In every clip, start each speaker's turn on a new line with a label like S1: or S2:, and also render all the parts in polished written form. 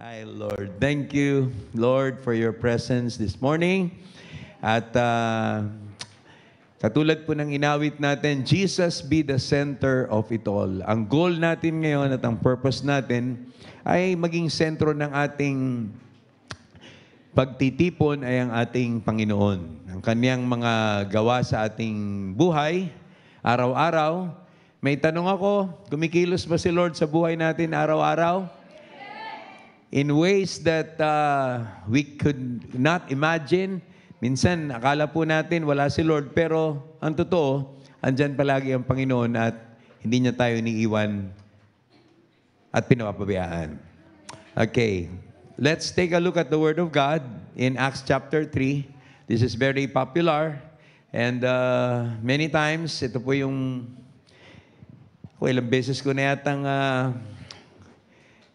S1: Hi, Lord. Thank you, Lord, for your presence this morning. At katulad po ng inawit natin, Jesus be the center of it all. Ang goal natin ngayon at ang purpose natin ay maging sentro ng ating pagtitipon ay ang ating Panginoon. Ang kaniyang mga gawa sa ating buhay, araw-araw. May tanong ako, kumikilos ba si Lord sa buhay natin araw-araw? In ways that we could not imagine. Minsan, akala po natin wala si Lord, pero ang totoo, andyan palagi ang Panginoon at hindi niya tayo iniiwan at pinapabayaan. Okay, let's take a look at the Word of God in Acts chapter 3. This is very popular and many times, ito po yung ilang beses ko na yatang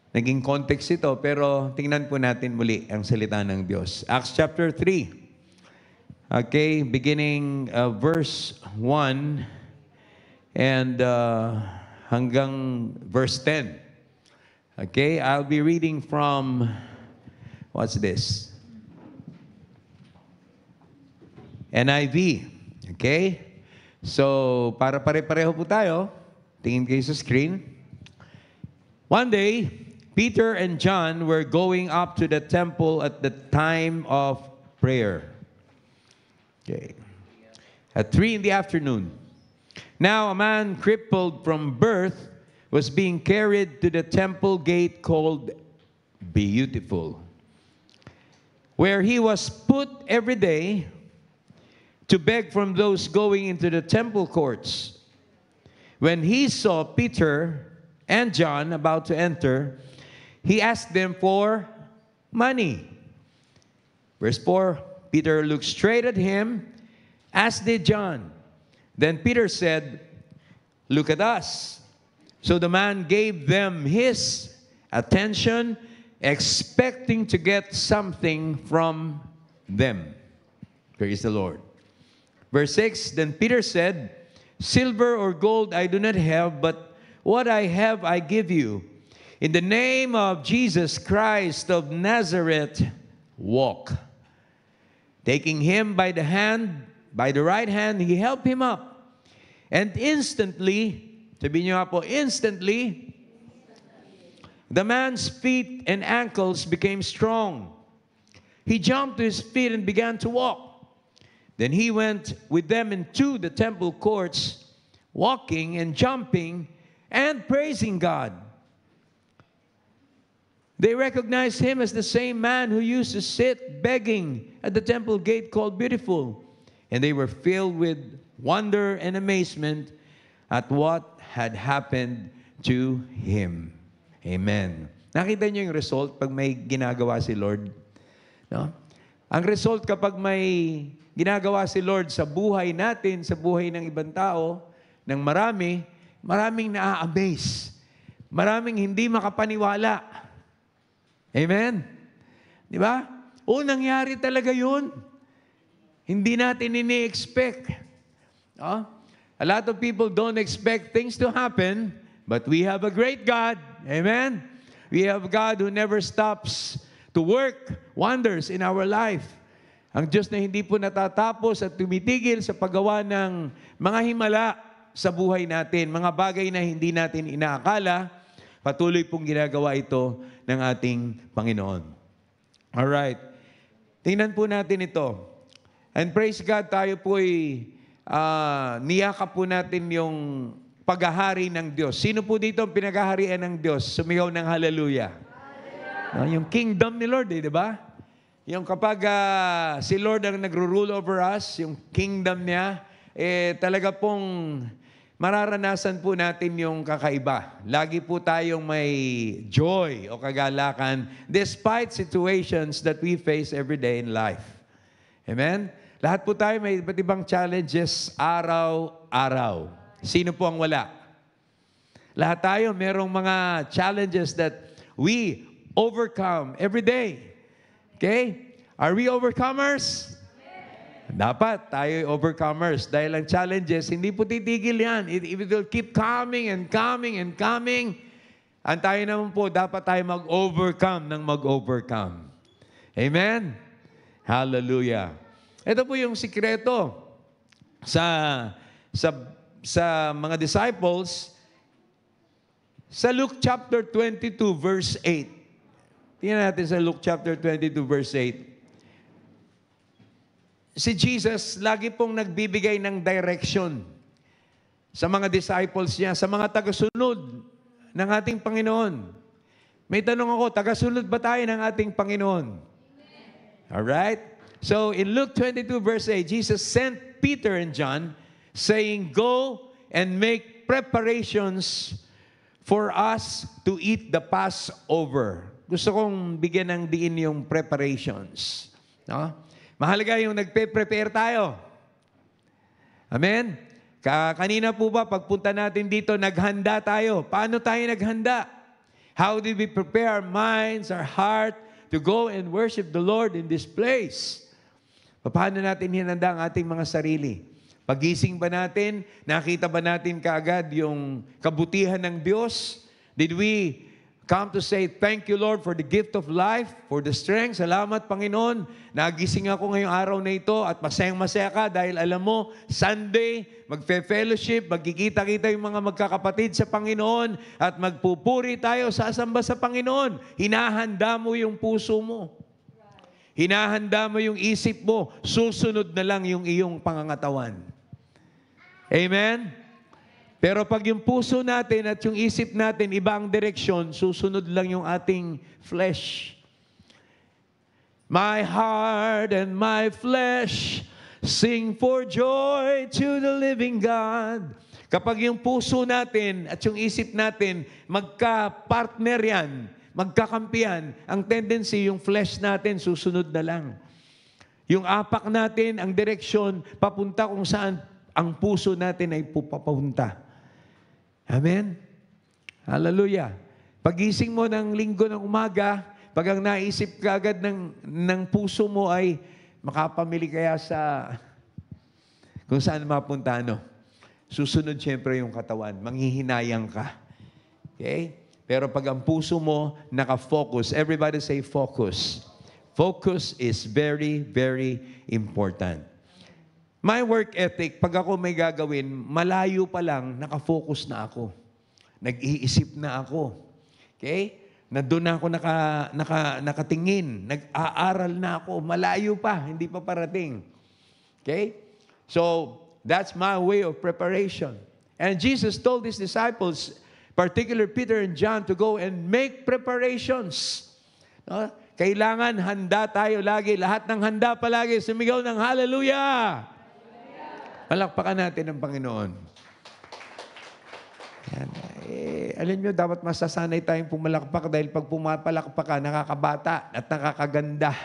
S1: naging context ito, pero tingnan po natin muli ang salita ng Diyos. Acts chapter 3. Okay, beginning verse 1 and hanggang verse 10. Okay, I'll be reading from, what's this? NIV. Okay? So, para pare-pareho po tayo, tingin kayo sa screen. One day, Peter and John were going up to the temple at the time of prayer. Okay. At 3 p.m. Now a man crippled from birth was being carried to the temple gate called Beautiful, where he was put every day to beg from those going into the temple courts. When he saw Peter and John about to enter, he asked them for money. Verse 4, Peter looked straight at him, as did John. Then Peter said, "Look at us." So the man gave them his attention, expecting to get something from them. Praise the Lord. Verse 6, then Peter said, "Silver or gold I do not have, but what I have I give you. In the name of Jesus Christ of Nazareth, walk." Taking him by the right hand, he helped him up. And instantly, sabihin niyo nga po, instantly, the man's feet and ankles became strong. He jumped to his feet and began to walk. Then he went with them into the temple courts, walking and jumping and praising God. They recognized him as the same man who used to sit begging at the temple gate called Beautiful. And they were filled with wonder and amazement at what had happened to him. Amen. Nakita niyo yung result pag may ginagawa si Lord? No? Ang result kapag may ginagawa si Lord sa buhay natin, sa buhay ng ibang tao, ng maraming na-amaze. Maraming hindi makapaniwala. Amen? Di ba? Nangyari talaga yun. Hindi natin ini-expect. A lot of people don't expect things to happen, but we have a great God. Amen? We have a God who never stops to work wonders in our life. Ang Diyos na hindi po natatapos at tumitigil sa paggawa ng mga himala sa buhay natin, mga bagay na hindi natin inaakala, patuloy pong ginagawa ito ng ating Panginoon. Alright. Tingnan po natin ito. And praise God, tayo po'y niyakap po natin yung paghahari ng Diyos. Sino po dito ang pinaghaharian ng Diyos? Sumigaw ng hallelujah. Yung kingdom ni Lord, di ba? Yung kapag si Lord ang nagro-rule over us, yung kingdom niya, talaga pong mararanasan po natin yung kakaiba. Lagi po tayong may joy o kagalakan despite situations that we face every day in life. Amen? Lahat po tayo may iba't ibang challenges araw-araw. Sino po ang wala? Lahat tayo merong mga challenges that we overcome every day. Okay? Are we overcomers? Dapat tayo overcomers dahil ang challenges, hindi po titigil yan. It will keep coming and coming and coming Ang tayo naman po, dapat tayo mag-overcome ng mag-overcome. Amen? Hallelujah. Ito po yung sikreto sa mga disciples sa Luke chapter 22 verse 8. Tingnan natin sa Luke chapter 22 verse 8. Si Jesus lagi pong nagbibigay ng direction sa mga disciples niya, sa mga tagasunod ng ating Panginoon. May tanong ako, tagasunod ba tayo ng ating Panginoon? Alright? So, in Luke 22 verse 8, Jesus sent Peter and John saying, "Go and make preparations for us to eat the Passover." Gusto kong bigyan ng diin yung preparations. No? Mahalaga yung nagpe-prepare tayo. Amen? Kanina po ba, pagpunta natin dito, naghanda tayo. Paano tayo naghanda? How did we prepare our minds, our heart, to go and worship the Lord in this place? Paano natin hinanda ang ating mga sarili? Pagising ba natin, nakita ba natin kaagad yung kabutihan ng Diyos? Did we come to say, "Thank you, Lord, for the gift of life, for the strength. Salamat, Panginoon. Nagising ako ngayong araw na ito at masayang-masaya ka dahil alam mo, Sunday, magfe-fellowship, magkikita-kita yung mga magkakapatid sa Panginoon at magpupuri tayo, sasamba sa Panginoon." Hinahanda mo yung puso mo. Hinahanda mo yung isip mo. Susunod na lang yung iyong pangangatawan. Amen? Pero pag yung puso natin at yung isip natin, iba ang direksyon, susunod lang yung ating flesh. My heart and my flesh sing for joy to the living God. Kapag yung puso natin at yung isip natin, magka-partner yan, magkakampihan, ang tendency, yung flesh natin, susunod na lang. Yung apak natin, ang direksyon, papunta kung saan ang puso natin ay pupapunta. Amen? Hallelujah. Pagising mo ng linggo ng umaga, pag ang naisip ka agad ng puso mo ay makapamili kaya sa kung saan mapunta, no? Susunod siyempre yung katawan, manghihinayang ka. Okay? Pero pag ang puso mo nakafocus, everybody say focus. Focus is very, very important. My work ethic, pag ako may gagawin, malayo pa lang, nakafocus na ako. Nag-iisip na ako. Okay? Nandun na ako nakatingin. Nag-aaral na ako. Malayo pa, hindi pa parating. Okay? So, that's my way of preparation. And Jesus told His disciples, particularly Peter and John, to go and make preparations. No? Kailangan handa tayo lagi. Lahat ng handa palagi. Sumigaw ng hallelujah! Palakpakan natin ang Panginoon. Yan. Alam nyo, dapat masasanay tayong pumalakpak dahil pag pumapalakpak ka, nakakabata at nakakaganda.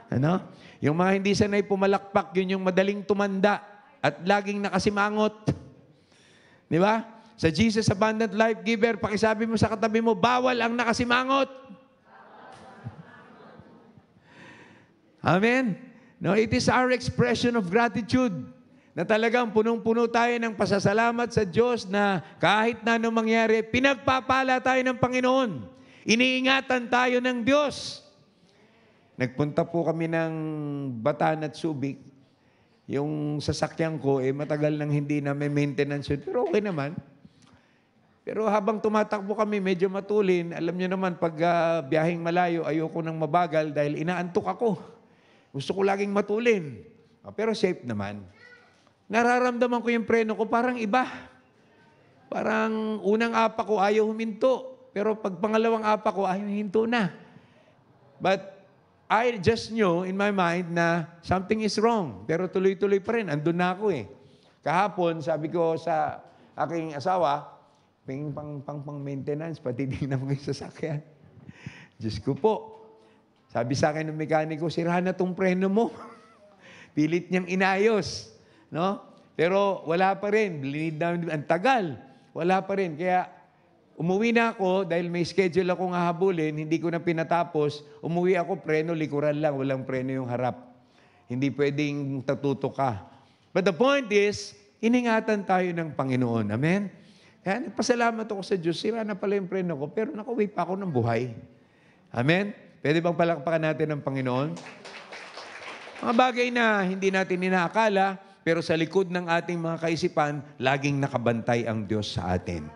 S1: Ano? Yung mga hindi sanay pumalakpak, yun yung madaling tumanda at laging nakasimangot. Di ba? Sa Jesus Abundant Life Giver, pakisabi mo sa katabi mo, bawal ang nakasimangot. Amen? No, it is our expression of gratitude na talagang punong-puno tayo ng pasasalamat sa Diyos na kahit na anong mangyari, pinagpapala tayo ng Panginoon. Iniingatan tayo ng Diyos. Nagpunta po kami ng Bataan at Subic. Yung sasakyan ko, matagal nang hindi na may maintenance yun. Pero okay naman. Pero habang tumatakbo kami, medyo matulin. Alam nyo naman, pag biyaheng malayo, ayoko nang mabagal dahil inaantok ako. Gusto ko laging matulin. Pero safe naman. Nararamdaman ko yung preno ko, parang iba. Parang unang apa ko ayaw huminto. Pero pag pangalawang apa ko, ayaw hinto na. But I just knew in my mind na something is wrong. Pero tuloy-tuloy pa rin. Andun na ako eh. Kahapon, sabi ko sa aking asawa, pang maintenance, pati tingnan mo yung sasakyan. Diyos ko po. Sabi sa akin ng mekaniko, sira na tong preno mo. Pilit niyang inayos. No? Pero wala pa rin. Ang tagal. Wala pa rin. Kaya umuwi na ako dahil may schedule akong hahabulin, hindi ko na pinatapos. Umuwi ako, preno, likuran lang. Walang preno yung harap. Hindi pwedeng tatuto ka. But the point is, iningatan tayo ng Panginoon. Amen? Kaya nagpasalamat ako sa Diyos, sira na pala yung preno ko, pero nakauwi pa ako ng buhay. Amen? Pwede bang palakpakan natin ng Panginoon? Mga bagay na hindi natin inaakala, pero sa likod ng ating mga kaisipan, laging nakabantay ang Diyos sa atin.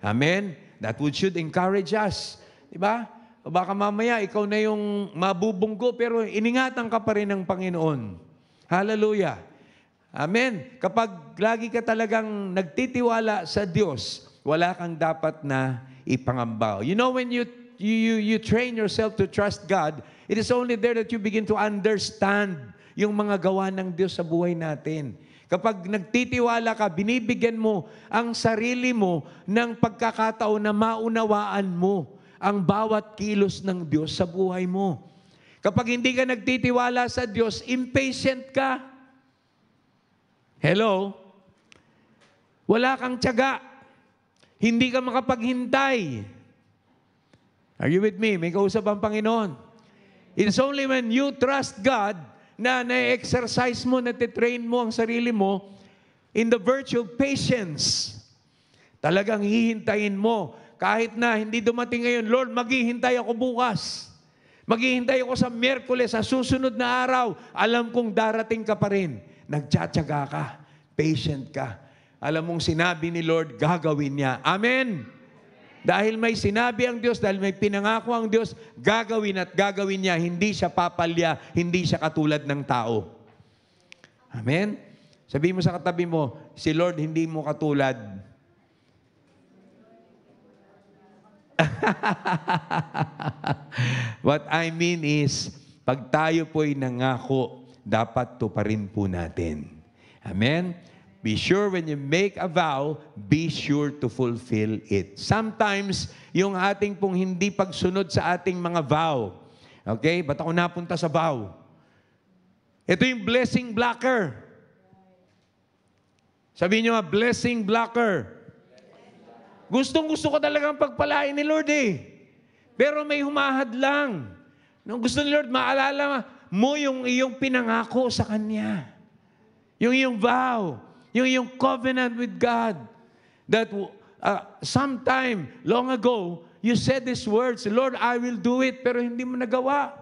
S1: Amen? That should encourage us. Diba? O baka mamaya, ikaw na yung mabubunggo, pero iningatan ka pa rin ng Panginoon. Hallelujah. Amen? Kapag lagi ka talagang nagtitiwala sa Diyos, wala kang dapat na ipangamba. You know, when you train yourself to trust God, it is only there that you begin to understand yung mga gawa ng Diyos sa buhay natin. Kapag nagtitiwala ka, binibigyan mo ang sarili mo ng pagkakataon na maunawaan mo ang bawat kilos ng Diyos sa buhay mo. Kapag hindi ka nagtitiwala sa Diyos, impatient ka. Hello? Wala kang tiyaga. Hindi ka makapaghintay. Are you with me? May kausap ang Panginoon. It's only when you trust God na na-exercise mo, na-train mo ang sarili mo in the virtue of patience. Talagang hihintayin mo. Kahit na hindi dumating ngayon, Lord, maghihintay ako bukas. Maghihintay ako sa Miyerkules, sa susunod na araw. Alam kong darating ka pa rin. Nagtsatsaga ka. Patient ka. Alam mong sinabi ni Lord, gagawin niya. Amen? Dahil may sinabi ang Diyos, dahil may pinangako ang Diyos, gagawin at gagawin niya. Hindi siya papalya, hindi siya katulad ng tao. Amen? Sabihin mo sa katabi mo, si Lord hindi mo katulad. What I mean is, pag tayo po'y nangako, dapat tuparin po natin. Amen? Be sure when you make a vow, be sure to fulfill it. Sometimes, yung ating pong hindi pagsunod sa ating mga vow. Okay? Ba't ako napunta sa vow? Ito yung blessing blocker. Sabihin nyo nga, blessing blocker. Gustong-gusto ko talagang pagpalain ni Lord eh. Pero may humahad lang. Nung gusto ni Lord, maalala mo yung iyong pinangako sa Kanya. Yung iyong vow. Yung iyong covenant with God. That sometime long ago, you said these words, Lord, I will do it, pero hindi mo nagawa.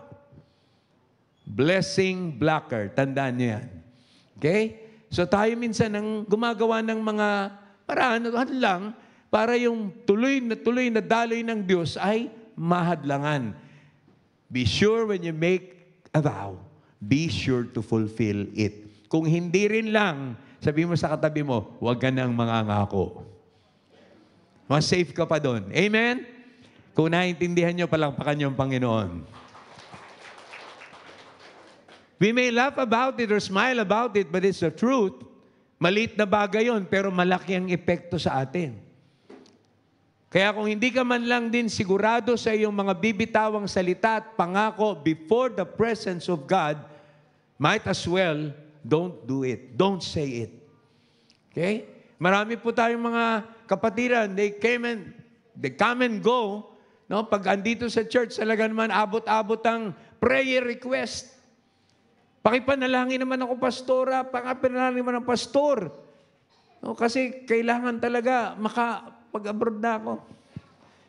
S1: Blessing blocker. Tandaan niyo yan. Okay? So tayo minsan ang gumagawa ng mga paraan lang para yung tuloy na daloy ng Diyos ay mahadlangan. Be sure when you make a vow, be sure to fulfill it. Kung hindi rin lang, sabihin mo sa katabi mo, huwag ka nang mangangako. Mas safe ka pa doon. Amen? Kung naiintindihan nyo, palakpakan nyo ang Panginoon. We may laugh about it or smile about it, but it's the truth. Maliit na bagay yun, pero malaki ang epekto sa atin. Kaya kung hindi ka man lang din sigurado sa iyong mga bibitawang salita at pangako before the presence of God, might as well, don't do it. Don't say it. Okay? Marami po tayong mga kapatiran, they come and go. No? Pag andito sa church, talaga naman abot-abot ang prayer request. Pakipanalangin naman ako, pastora. Pakipanalangin naman ang pastor. No? Kasi kailangan talaga makapag-abroad na ako.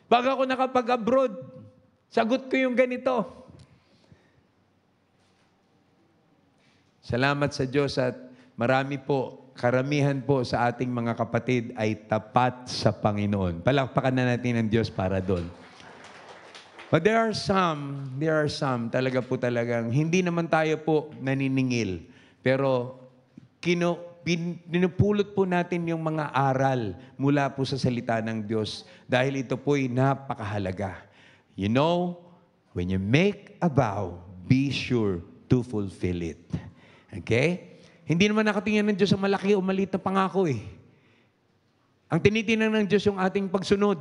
S1: Bago ako nakapag-abroad, sagot ko yung ganito. Salamat sa Diyos at marami po, karamihan po sa ating mga kapatid ay tapat sa Panginoon. Palakpakan na natin ang Diyos para doon. But there are some talaga po talagang, hindi naman tayo po naniningil. Pero pinupulot po natin yung mga aral mula po sa salita ng Diyos dahil ito po'y napakahalaga. You know, when you make a vow, be sure to fulfill it. Okay? Hindi naman nakatingin ng Diyos sa malaki o maliit na pangako eh. Ang tinitingnan ng Diyos yung ating pagsunod,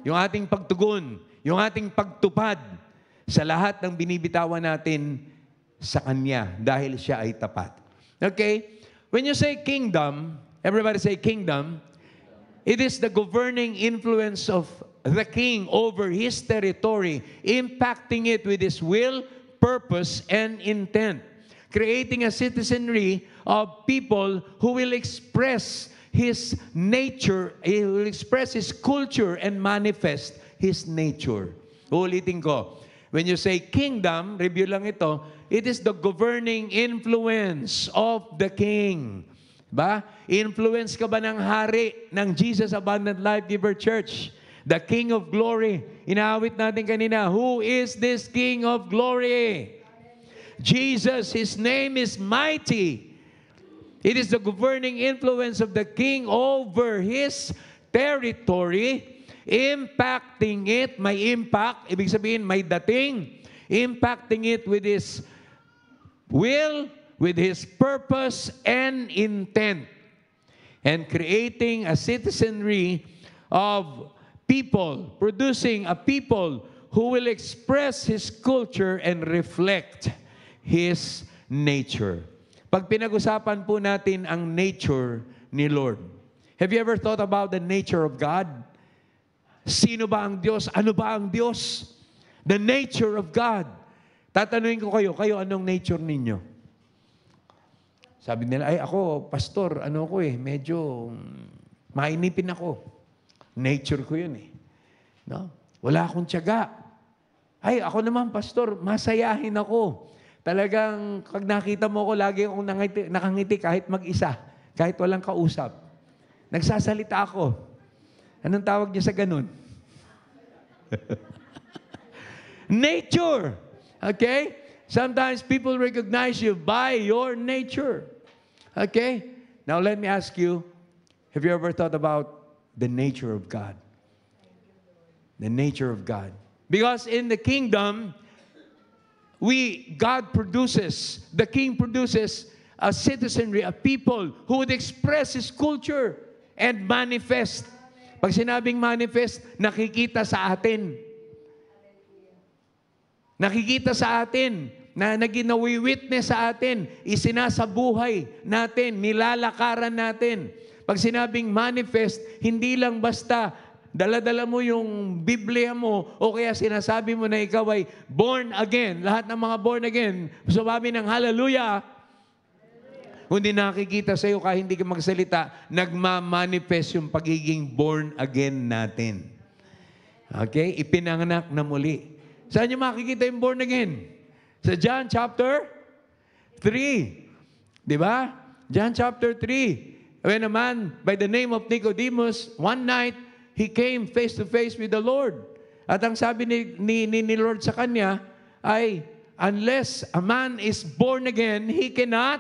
S1: yung ating pagtugon, yung ating pagtupad sa lahat ng binibitawan natin sa Kanya dahil siya ay tapat. Okay? When you say kingdom, everybody say kingdom, it is the governing influence of the king over his territory, impacting it with his will, purpose, and intent. Creating a citizenry of people who will express His nature. He will express His culture and manifest His nature. Uulitin ko. When you say kingdom, review lang ito, it is the governing influence of the king. Ba? Influence ka ba ng hari ng Jesus Abundant Life Giver Church? The King of Glory. Inaawit natin kanina, who is this King of Glory? Jesus, His name is mighty. It is the governing influence of the King over His territory, impacting it, may impact, ibig sabihin may dating, impacting it with His will, with His purpose and intent, and creating a citizenry of people, producing a people who will express His culture and reflect His nature. Pag pinag-usapan po natin ang nature ni Lord, have you ever thought about the nature of God? Sino ba ang Diyos? Ano ba ang Diyos? The nature of God. Tatanungin ko kayo anong nature ninyo? Sabi nila, ay ako, pastor, medyo mainipin ako. Nature ko yun eh. No? Wala akong tiyaga. Ay, ako naman, pastor, masayahin ako. Talagang, pag nakita mo ko, lagi akong nakangiti kahit mag-isa, kahit walang kausap. Nagsasalita ako. Anong tawag niya sa ganun? Nature. Okay? Sometimes people recognize you by your nature. Okay? Now let me ask you, have you ever thought about the nature of God? The nature of God. Because in the kingdom, God produces, the king produces a citizenry, a people who would express His culture and manifest. Pag sinabing manifest, nakikita sa atin. Nakikita sa atin na naginawi-witness sa atin, isinasabuhay natin, nilalakaran natin. Pag sinabing manifest, hindi lang basta dala-dala mo yung Biblia mo o kaya sinasabi mo na ikaw ay born again. Lahat ng mga born again, sababi ng hallelujah. Kundi nakikita sa iyo kahit hindi ka magsalita, nagmamanifest yung pagiging born again natin. Okay? Ipinanganak na muli. Saan niyo makikita yung born again? Sa John chapter 3. Di ba? John chapter 3. When a man by the name of Nicodemus, one night, he came face to face with the Lord. At ang sabi ni Lord sa kanya ay, unless a man is born again, he cannot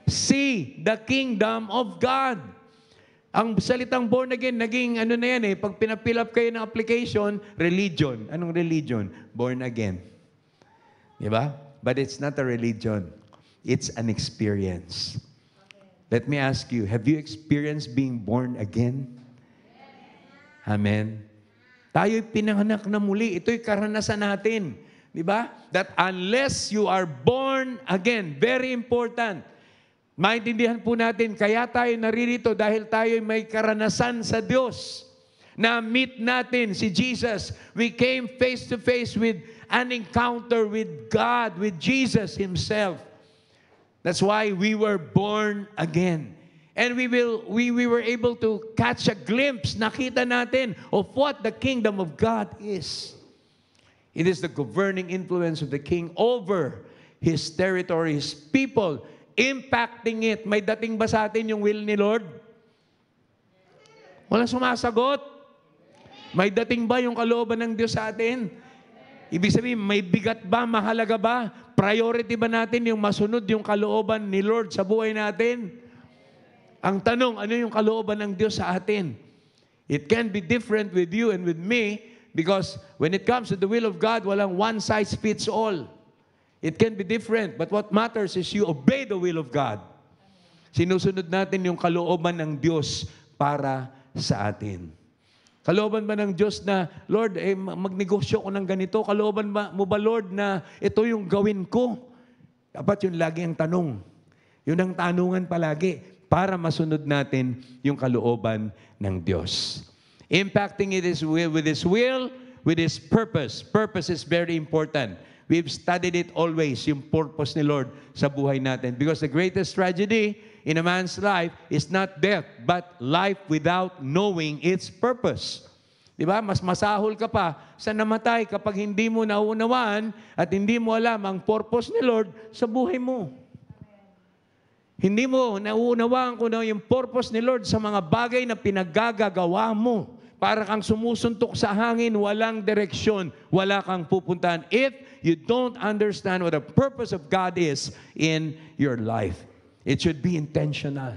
S1: see the kingdom of God. Ang salitang born again, naging pag pinapill up kayo ng application, religion. Anong religion? Born again. Diba? But it's not a religion. It's an experience. Let me ask you, have you experienced being born again? Amen. Tayo'y pinanganak na muli. Ito'y karanasan natin. Diba? That unless you are born again, very important. Maintindihan po natin, kaya tayo naririto dahil tayo may karanasan sa Diyos. Na-meet natin si Jesus. We came face to face with an encounter with God, with Jesus Himself. That's why we were born again. And we were able to catch a glimpse, nakita natin, of what the kingdom of God is. It is the governing influence of the King over His territory, His people, impacting it. May dating ba sa atin yung will ni Lord? Walang sumasagot. May dating ba yung kalooban ng Diyos sa atin? Ibig sabihin, may bigat ba? Mahalaga ba? Priority ba natin yung masunod yung kalooban ni Lord sa buhay natin? Ang tanong, ano yung kalooban ng Diyos sa atin? It can be different with you and with me because when it comes to the will of God, walang one size fits all. It can be different, but what matters is you obey the will of God. Sinusunod natin yung kalooban ng Diyos para sa atin. Kalooban ba ng Diyos na, Lord, magnegosyo ko ng ganito? Kalooban mo ba, Lord, na ito yung gawin ko? Dapat yun lagi ang tanong. Yun ang tanungan palagi para masunod natin yung kalooban ng Diyos. Impacting it is with His will, with His purpose. Purpose is very important. We've studied it always, yung purpose ni Lord sa buhay natin. Because the greatest tragedy in a man's life is not death, but life without knowing its purpose. Di ba? Mas masahol ka pa sa namatay kapag hindi mo naunawaan at hindi mo alam ang purpose ni Lord sa buhay mo. Hindi mo nauunawaan kung ano yung purpose ni Lord sa mga bagay na pinaggagawa mo. Para kang sumusuntok sa hangin, walang direksyon, wala kang pupuntahan. If you don't understand what the purpose of God is in your life, it should be intentional.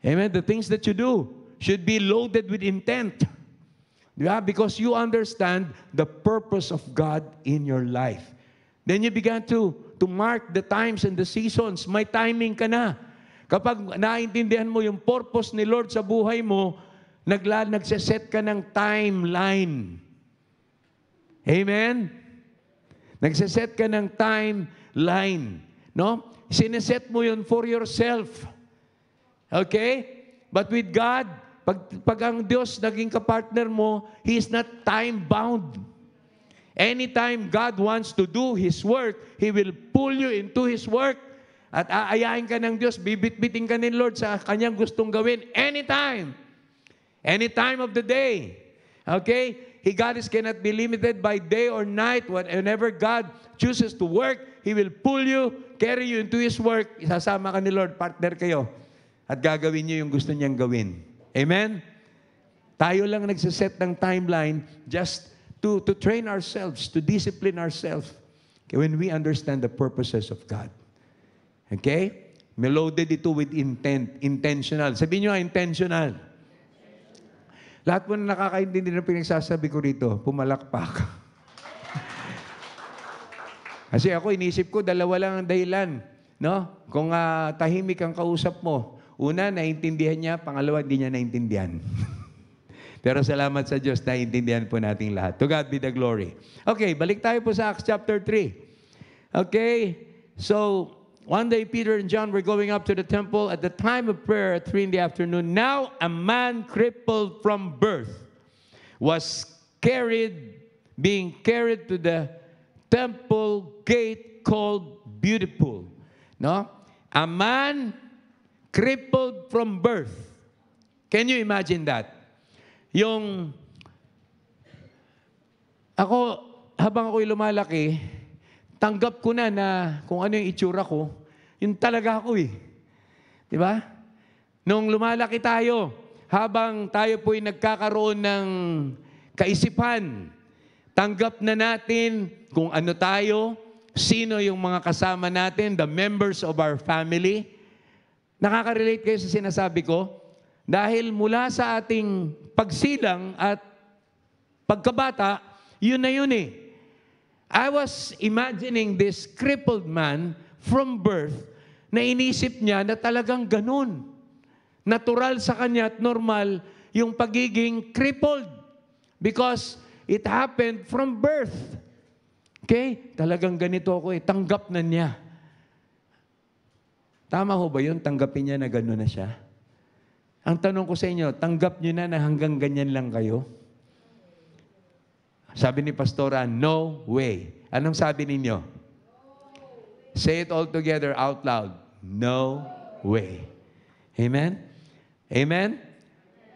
S1: Amen? The things that you do should be loaded with intent. Yeah? Because you understand the purpose of God in your life. Then you began to mark the times and the seasons. May timing ka na. Kapag naintindihan mo yung purpose ni Lord sa buhay mo, nagsiset ka ng timeline. Amen? Nagsiset ka ng timeline. No? Sineset mo yun for yourself. Okay? But with God, pag ang Diyos naging kapartner mo, He is not time-bound. Anytime God wants to do His work, He will pull you into His work. At aayain ka ng Diyos, bibit-biting ka ni Lord sa Kanyang gustong gawin. Anytime. Any time of the day. Okay? God cannot be limited by day or night. Whenever God chooses to work, He will pull you, carry you into His work. Isasama ka ni Lord, partner kayo. At gagawin niyo yung gusto niyang gawin. Amen? Tayo lang nagsiset ng timeline just to train ourselves, to discipline ourselves. Okay? When we understand the purposes of God. Okay? Meloded ito with intent, intentional. Sabihin niyo, intentional. Lahat po na nakakaintindi ng pinagsasabi ko rito, pumalakpak. Kasi ako, inisip ko, dalawa lang ang dahilan. No? Kung tahimik ang kausap mo, una, naintindihan niya, pangalawa, hindi niya naintindihan. Pero salamat sa Diyos, naintindihan po nating lahat. To God be the glory. Okay, balik tayo po sa Acts chapter 3. Okay, so one day, Peter and John were going up to the temple at the time of prayer at 3 in the afternoon. Now, a man crippled from birth was being carried to the temple gate called Beautiful. No? A man crippled from birth. Can you imagine that? Habang ako'y lumalaki, tanggap ko na kung ano yung itsura ko, yun talaga ako eh. Di ba? Nung lumalaki tayo, habang tayo po'y nagkakaroon ng kaisipan, tanggap na natin kung ano tayo, sino yung mga kasama natin, the members of our family. Nakaka-relate kayo sa sinasabi ko? Dahil mula sa ating pagsilang at pagkabata, yun na yun eh. I was imagining this crippled man from birth na inisip niya na talagang ganun. Natural sa kanya at normal yung pagiging crippled because it happened from birth. Okay? Talagang ganito ako eh. Tanggap na niya. Tama ho ba yun? Tanggapin niya na ganun na siya? Ang tanong ko sa inyo, tanggap niyo na hanggang ganyan lang kayo? Sabi ni Pastora, no way. Anong sabi ninyo? Say it all together out loud. No way. Amen? Amen?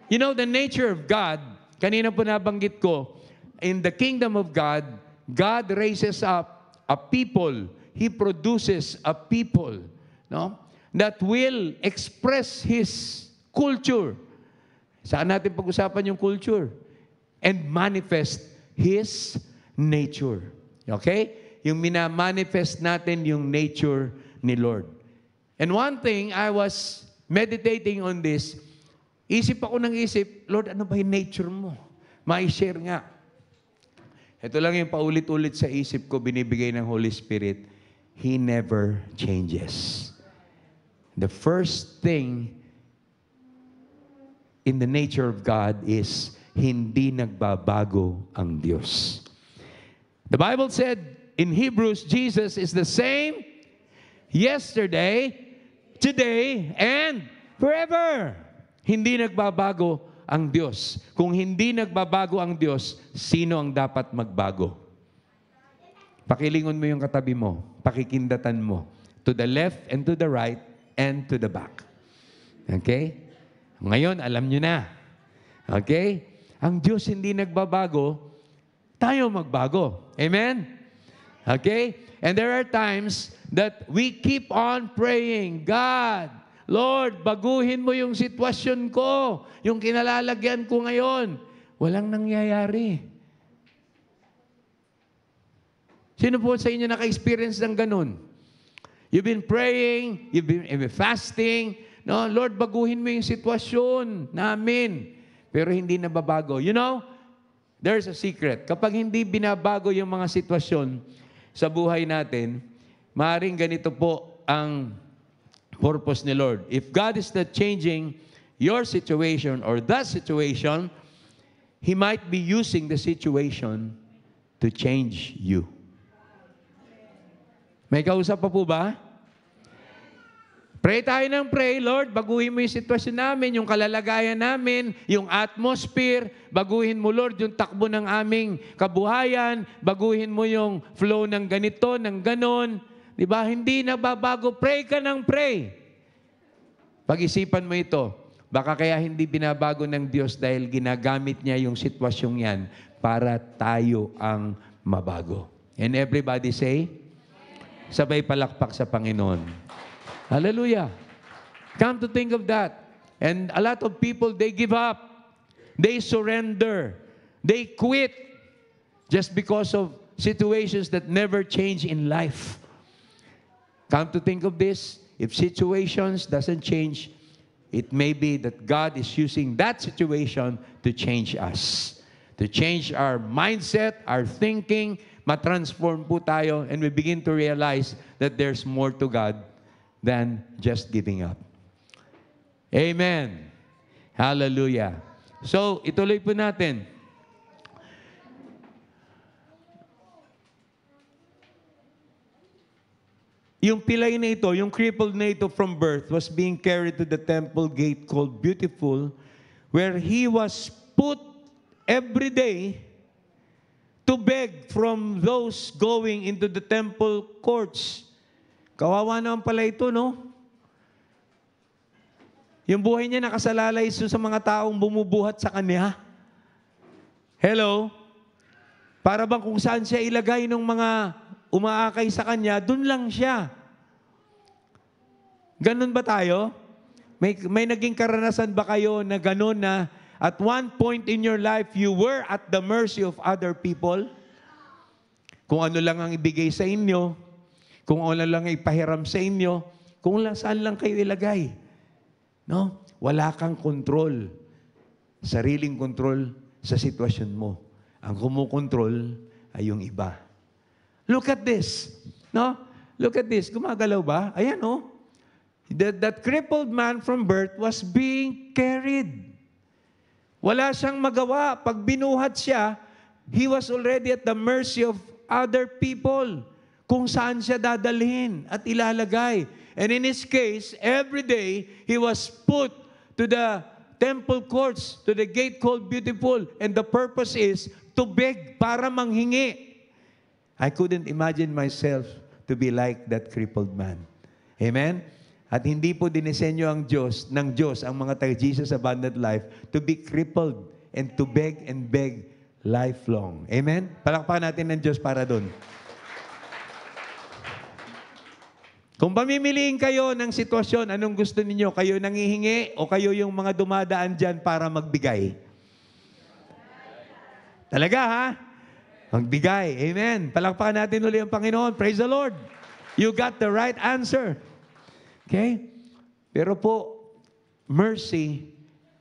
S1: You know, the nature of God, kanina po nabanggit ko, in the kingdom of God, God raises up a people. He produces a people, no? That will express His culture. Saan natin pag-usapan yung culture? And manifest His nature. Okay? Yung minamanifest natin yung nature ni Lord. And one thing, I was meditating on this, isip ako ng isip, Lord, ano ba yung nature mo? Ma-share nga. Ito lang yung paulit-ulit sa isip ko, binibigay ng Holy Spirit. He never changes. The first thing in the nature of God is hindi nagbabago ang Diyos. The Bible said in Hebrews, Jesus is the same yesterday, today, and forever. Hindi nagbabago ang Diyos. Kung hindi nagbabago ang Diyos, sino ang dapat magbago? Pakilingon mo yung katabi mo. Pakikindatan mo. To the left and to the right, and to the back. Okay? Ngayon, alam nyo na. Okay? Ang Diyos hindi nagbabago, tayo magbago. Amen? Okay? And there are times that we keep on praying, God, Lord, baguhin mo yung sitwasyon ko, yung kinalalagyan ko ngayon. Walang nangyayari. Sino po sa inyo naka-experience ng ganun? You've been praying, you've been fasting, no? Lord, baguhin mo yung sitwasyon namin. Pero hindi nababago. You know, there's a secret. Kapag hindi binabago yung mga sitwasyon sa buhay natin, maaaring ganito po ang purpose ni Lord. If God is not changing your situation or that situation, He might be using the situation to change you. May kausap pa po ba? Pray tayo ng pray, Lord, baguhin mo yung sitwasyon namin, yung kalalagayan namin, yung atmosphere, baguhin mo, Lord, yung takbo ng aming kabuhayan, baguhin mo yung flow ng ganito, ng ganon. Diba? Hindi nababago. Pray ka ng pray. Pag-isipan mo ito. Baka kaya hindi binabago ng Diyos dahil ginagamit niya yung sitwasyong yan para tayo ang mabago. And everybody say, sabay palakpak sa Panginoon. Hallelujah. Come to think of that. And a lot of people, they give up. They surrender. They quit just because of situations that never change in life. Come to think of this, if situations doesn't change, it may be that God is using that situation to change us. To change our mindset, our thinking, matransform po tayo, and we begin to realize that there's more to God than just giving up. Amen. Hallelujah. So, ituloy po natin. Yung pilay na ito, yung crippled na ito from birth, was being carried to the temple gate called Beautiful, where he was put every day to beg from those going into the temple courts. Kawawa naman pala ito, no? Yung buhay niya nakasalalay sa mga taong bumubuhat sa kanya. Hello? Para bang kung saan siya ilagay ng mga umaakay sa kanya, dun lang siya. Ganun ba tayo? May naging karanasan ba kayo na ganun na at one point in your life, you were at the mercy of other people? Kung ano lang ang ibigay sa inyo, kung ano lang ipahiram sa inyo, kung saan lang kayo ilagay. No? Wala kang control, sariling control sa sitwasyon mo. Ang kumukontrol ay yung iba. Look at this. No? Look at this. Gumagalaw ba? Ayan, no? That crippled man from birth was being carried. Wala siyang magawa. Pag binuhat siya, he was already at the mercy of other people. Kung saan siya dadalhin at ilalagay. And in his case, every day, he was put to the temple courts, to the gate called Beautiful. And the purpose is to beg, para manghingi. I couldn't imagine myself to be like that crippled man. Amen? At hindi po dinisenyo ng Diyos ang mga taga-Jesus Abundant Life to be crippled and to beg lifelong. Amen? Palakpakan natin ng Diyos para doon. Kung pamimiliin kayo ng sitwasyon, anong gusto ninyo? Kayo nangihingi o kayo yung mga dumadaan dyan para magbigay? Talaga, ha? Magbigay. Amen. Palakpakan natin ulit ang Panginoon. Praise the Lord. You got the right answer. Okay? Pero po, mercy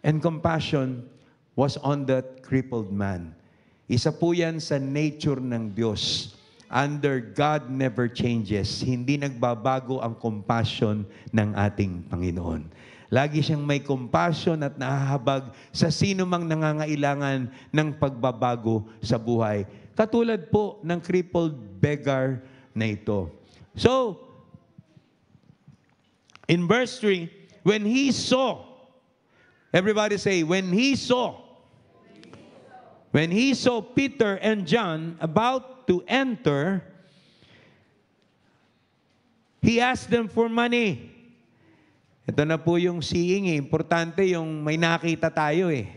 S1: and compassion was on that crippled man. Isa po yan sa nature ng Diyos. Under God never changes. Hindi nagbabago ang compassion ng ating Panginoon. Lagi siyang may compassion at nahahabag sa sino mang nangangailangan ng pagbabago sa buhay. Katulad po ng crippled beggar na ito. So, in verse 3, when he saw, everybody say, when he saw Peter and John about to enter, he asked them for money. Ito na po yung seeing eh. Importante yung may nakita tayo eh.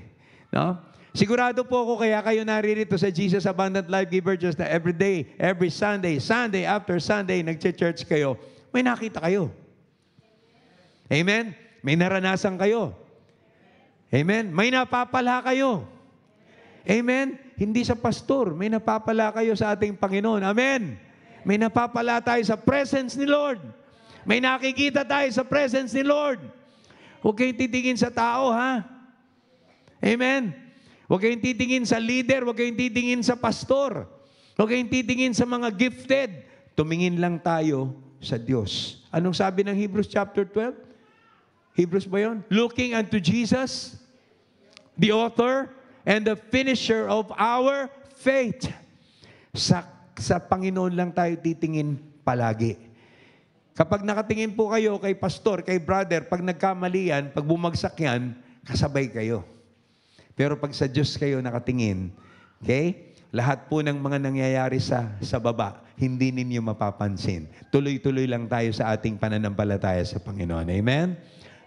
S1: No? Sigurado po ako kaya kayo naririto sa Jesus Abundant Life Giver Church na every day, every Sunday, Sunday after Sunday, nagche-church kayo, may nakita kayo. Amen? May naranasan kayo. Amen? May napapala kayo. Amen? Hindi sa pastor, may napapala kayo sa ating Panginoon. Amen? May napapala tayo sa presence ni Lord. May nakikita tayo sa presence ni Lord. Huwag kayong titingin sa tao, ha? Amen? Huwag kayong titingin sa leader, huwag kayong titingin sa pastor. Huwag kayong titingin sa mga gifted. Tumingin lang tayo sa Diyos. Anong sabi ng Hebrews chapter 12? Hebrews ba yun? Looking unto Jesus, the author and the finisher of our faith. Sa Panginoon lang tayo titingin palagi. Kapag nakatingin po kayo kay pastor, kay brother, pag nagkamali yan, pag bumagsak yan, kasabay kayo. Pero pag sa Diyos kayo nakatingin, okay? Lahat po ng mga nangyayari sa baba, hindi ninyo mapapansin. Tuloy-tuloy lang tayo sa ating pananampalataya sa Panginoon. Amen?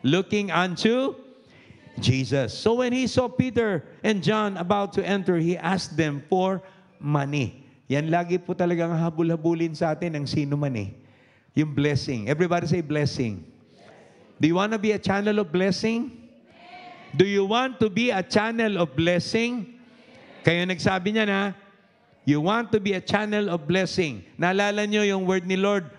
S1: Looking unto Jesus. So when he saw Peter and John about to enter, he asked them for money. Yan lagi po talagang habul-habulin sa atin ang sino man eh. Yung blessing. Everybody say blessing. Do you want to be a channel of blessing? Do you want to be a channel of blessing? Kayo nagsabi niya na, you want to be a channel of blessing. Naalala niyo yung word ni Lord,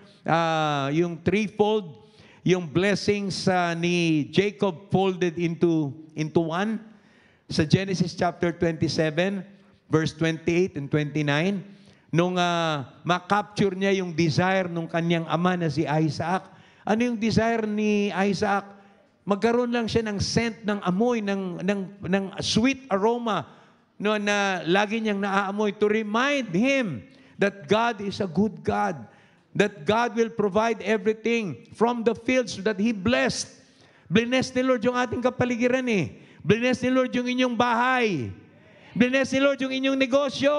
S1: yung threefold, yung blessings ni Jacob folded into one. Sa Genesis chapter 27, verse 28 and 29, nung makapture niya yung desire nung kanyang ama na si Isaac. Ano yung desire ni Isaac? Magkaroon lang siya ng scent, ng amoy, ng sweet aroma no, na lagi niyang naaamoy to remind him that God is a good God. That God will provide everything from the fields that He blessed. Bless ni Lord yung ating kapaligiran eh. Bless ni Lord yung inyong bahay. Bless ni Lord yung inyong negosyo.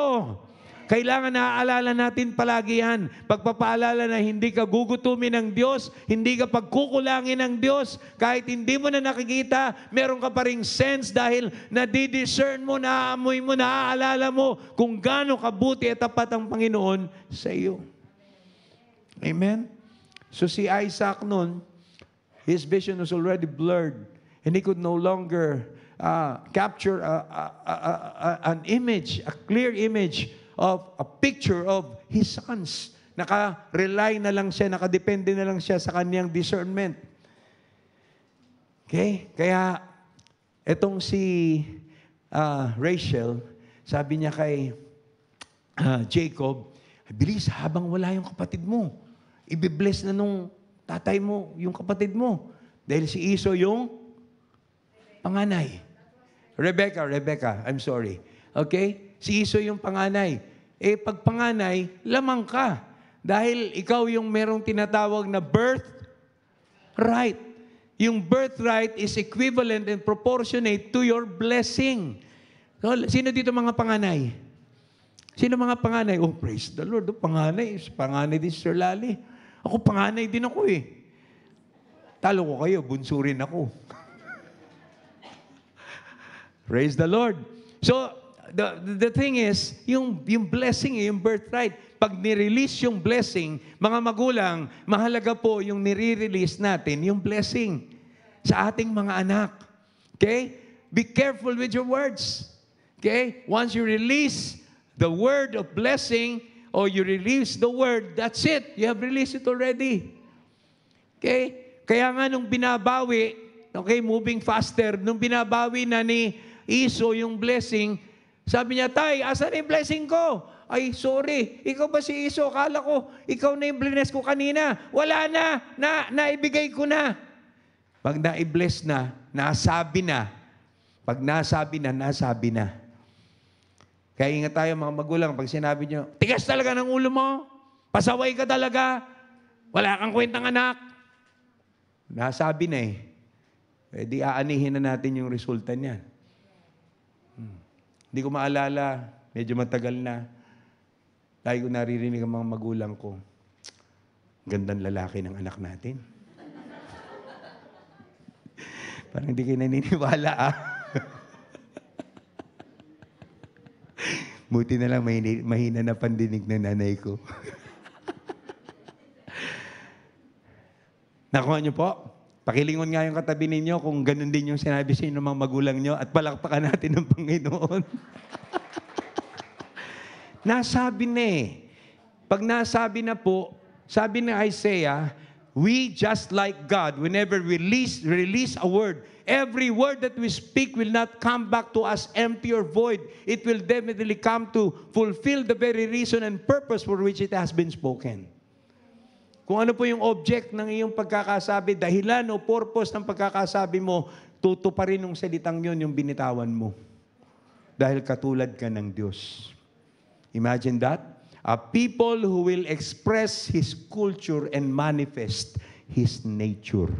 S1: Kailangan naaalala natin palagi yan. Pagpapaalala na hindi ka gugutumin ng Diyos, hindi ka pagkukulangin ng Diyos, kahit hindi mo na nakikita, meron ka pa ring sense dahil nadidiscern mo, naaamoy mo, naaalala mo kung gaano kabuti at tapat ang Panginoon sa iyo. Amen? So si Isaac noon, his vision was already blurred and he could no longer capture an image, a clear image of a picture of his sons. Naka-rely na lang siya, nakadepende na lang siya sa kanyang discernment. Okay? Kaya, etong si Rachel, sabi niya kay Jacob, bilis, habang wala yung kapatid mo, ibibless na nung tatay mo, yung kapatid mo. Dahil si Esau yung panganay. Rebecca, I'm sorry. Okay? Si Esau yung panganay. Eh, pag panganay, lamang ka. Dahil ikaw yung merong tinatawag na birthright. Yung birthright is equivalent and proportionate to your blessing. So, sino dito mga panganay? Sino mga panganay? Oh, praise the Lord. Oh, panganay. Panganay din si Sir Lali. Ako, panganay din ako eh. Talo ko kayo, bunso rin ako. Praise the Lord. So, the thing is, yung blessing, yung birthright, pag nirelease yung blessing, mga magulang, mahalaga po yung nire-release natin, yung blessing sa ating mga anak. Okay? Be careful with your words. Okay? Once you release the word of blessing, or you release the word, that's it. You have released it already. Okay? Kaya nga nung binabawi, okay, moving faster, nung binabawi na ni Esau yung blessing, sabi niya, Tay, asan yung blessing ko? Ay, sorry. Ikaw ba si Esau? Akala ko, ikaw na yung bless ko kanina. Wala na. Naibigay ko na. Pag na-bless na, nasabi na. Pag nasabi na, nasabi na. Kaya ingat tayo mga magulang. Pag sinabi niyo, tigas talaga ng ulo mo. Pasaway ka talaga. Wala kang kwentang anak. Nasabi na eh. Eh di aanihin na natin yung resulta niyan. Hindi ko maalala, medyo matagal na. Lagi ko naririnig ang mga magulang ko, gandang lalaki ng anak natin. Parang hindi kayo naniniwala, ah. Buti na lang mahina na pandinig ng nanay ko. Nakuha niyo po? Pakilingon nga yung katabi ninyo kung ganun din yung sinabi sa inyo ng mga magulang nyo at palakpakan natin ng Panginoon. Nasabi na eh. Pag nasabi na po, sabi ni Isaiah, we just like God, whenever we release a word, every word that we speak will not come back to us empty or void. It will definitely come to fulfill the very reason and purpose for which it has been spoken. Kung ano po yung object ng iyong pagkakasabi, dahilan o purpose ng pagkakasabi mo, tutuparin ng salitang yun yung binitawan mo. Dahil katulad ka ng Diyos. Imagine that. A people who will express His culture and manifest His nature.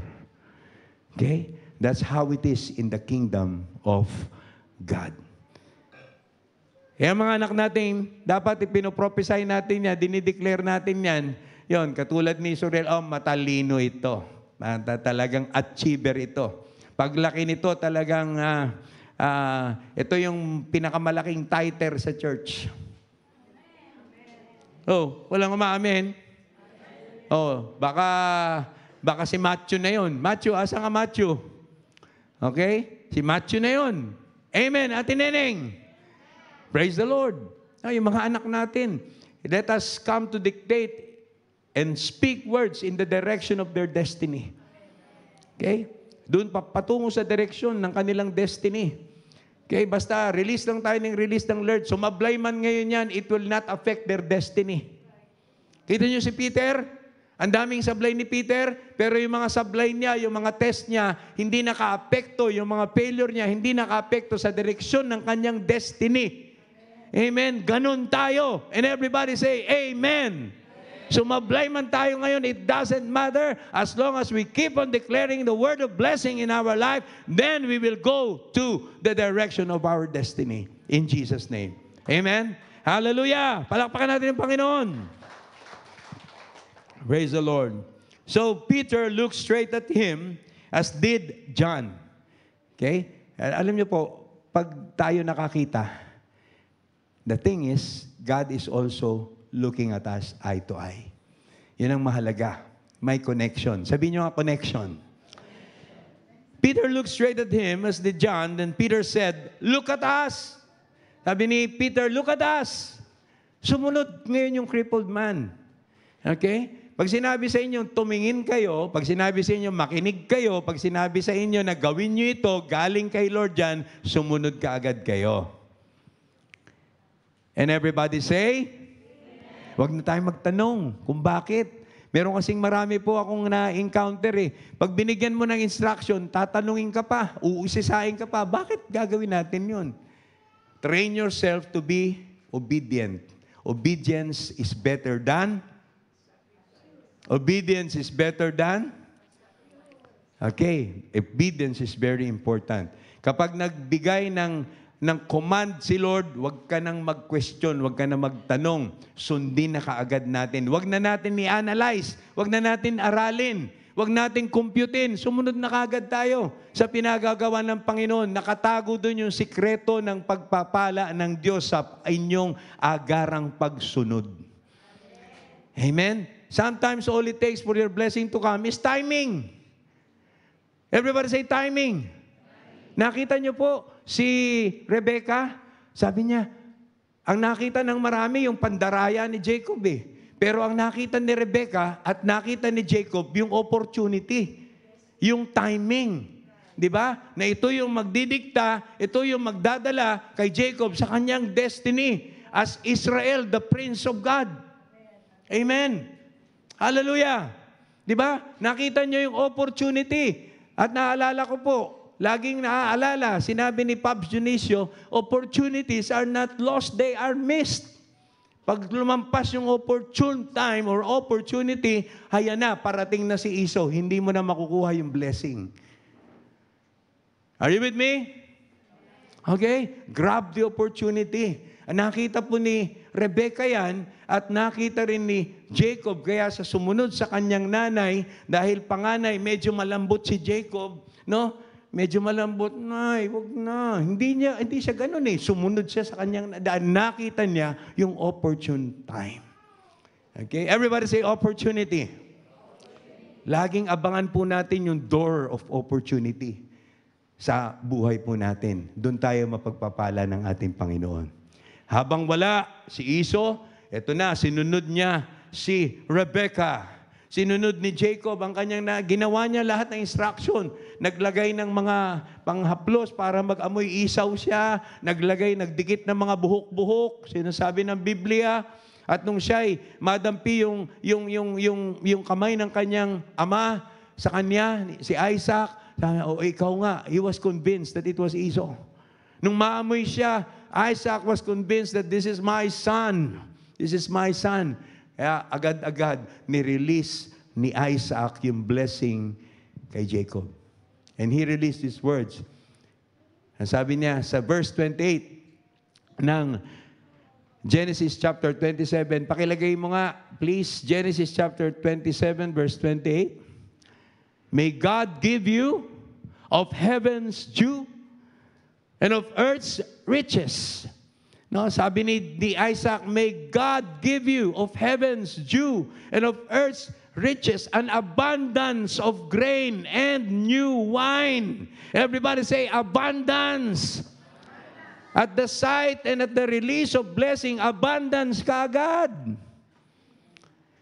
S1: Okay? That's how it is in the kingdom of God. Ang mga anak natin, dapat ipinoprophesy natin yan, dinideclare natin yan. Yon, katulad ni Surel, matalino ito. Talagang achiever ito. Paglaki nito, talagang ito yung pinakamalaking tither sa church. Oh, walang umaamin. Oh, baka si Matthew na yon. Matthew, asa nga Matthew? Okay? Si Matthew na yon. Amen, Ate Neneng. Praise the Lord. Yung mga anak natin, let us come to dictate and speak words in the direction of their destiny. Okay? Doon patungo sa direksyon ng kanilang destiny. Okay, basta release lang tayo ng release ng Lord. Sumablay man ngayon yan, it will not affect their destiny. Kita niyo si Peter? Ang daming sablay ni Peter, pero yung mga sablay niya, yung mga test niya, hindi naka-apekto, yung mga failure niya, hindi naka-apekto sa direksyon ng kanyang destiny. Amen? Ganun tayo. And everybody say, Amen. Sumablay man tayo ngayon, it doesn't matter. As long as we keep on declaring the word of blessing in our life, then we will go to the direction of our destiny. In Jesus' name. Amen? Hallelujah! Palakpakan natin ang Panginoon. Praise the Lord. So, Peter looked straight at him as did John. Okay? Alam niyo po, pag tayo nakakita, the thing is, God is also looking at us eye to eye. Yun ang mahalaga. May connection. Sabihin nyo nga, connection. Peter looked straight at him as did John. Then Peter said, look at us. Sabi ni Peter, look at us. Sumunod ngayon yung crippled man. Okay? Pag sinabi sa inyo, tumingin kayo. Pag sinabi sa inyo, makinig kayo. Pag sinabi sa inyo na gawin nyo ito, galing kay Lord yan, sumunod ka agad kayo. And everybody say, huwag na tayong magtanong kung bakit. Meron kasing marami po akong na-encounter eh. Pag binigyan mo ng instruction, tatanungin ka pa, uusisain ka pa, bakit gagawin natin yun? Train yourself to be obedient. Obedience is better than? Obedience is better than? Okay, obedience is very important. Kapag nagbigay ng command si Lord, huwag ka nang mag-question, huwag ka nang magtanong. Sundin na kaagad natin. Huwag na natin i-analyze, huwag na natin aralin, huwag natin computein. Sumunod na kaagad tayo sa pinagagawa ng Panginoon. Nakatago doon yung sikreto ng pagpapala ng Diyos sa inyong agarang pagsunod. Amen? Sometimes all it takes for your blessing to come is timing. Everybody say timing. Nakita niyo po, si Rebecca, sabi niya, ang nakita ng marami yung pandaraya ni Jacob eh. Pero ang nakita ni Rebecca at nakita ni Jacob, yung opportunity, yung timing. Di ba? Na ito yung magdidikta, ito yung magdadala kay Jacob sa kanyang destiny as Israel, the Prince of God. Amen. Hallelujah. Di ba? Nakita niyo yung opportunity. At naalala ko po, laging naaalala, sinabi ni Pops Dionisio, opportunities are not lost, they are missed. Pag lumampas yung opportune time or opportunity, haya na, parating na si Esau, hindi mo na makukuha yung blessing. Are you with me? Okay? Grab the opportunity. Nakita po ni Rebecca yan at nakita rin ni Jacob, kaya sa sumunod sa kanyang nanay, dahil panganay, medyo malambot si Jacob, no? medyo malambot, Nay, wag na. Hindi siya ganun eh. Sumunod siya sa kanyang daan. Nakita niya yung opportune time. Okay? Everybody say opportunity. Laging abangan po natin yung door of opportunity sa buhay po natin. Doon tayo mapagpapala ng ating Panginoon. Habang wala si Esau, eto na, sinunod niya si Rebecca. Sinunod ni Jacob ang kanyang ginawa niya lahat ng instruction. Naglagay ng mga panghaplos para mag-amoy isaw siya. Nagdikit ng mga buhok-buhok. Sinasabi ng Biblia. At nung siya'y madampi yung kamay ng kanyang ama sa kanya, si Isaac, sabi, ikaw nga, he was convinced that it was Esau. Nung maamoy siya, Isaac was convinced that this is my son. This is my son. Kaya agad-agad nirelease ni Isaac yung blessing kay Jacob. And he released these words. Ang sabi niya sa verse 28 ng Genesis chapter 27. Pakilagay mo nga, please, Genesis chapter 27, verse 28. May God give you of heaven's dew and of earth's riches. No, sabi ni Isaac, may God give you of heaven's dew and of earth's riches, an abundance of grain and new wine. Everybody say, abundance. At the sight and at the release of blessing, abundance kaagad.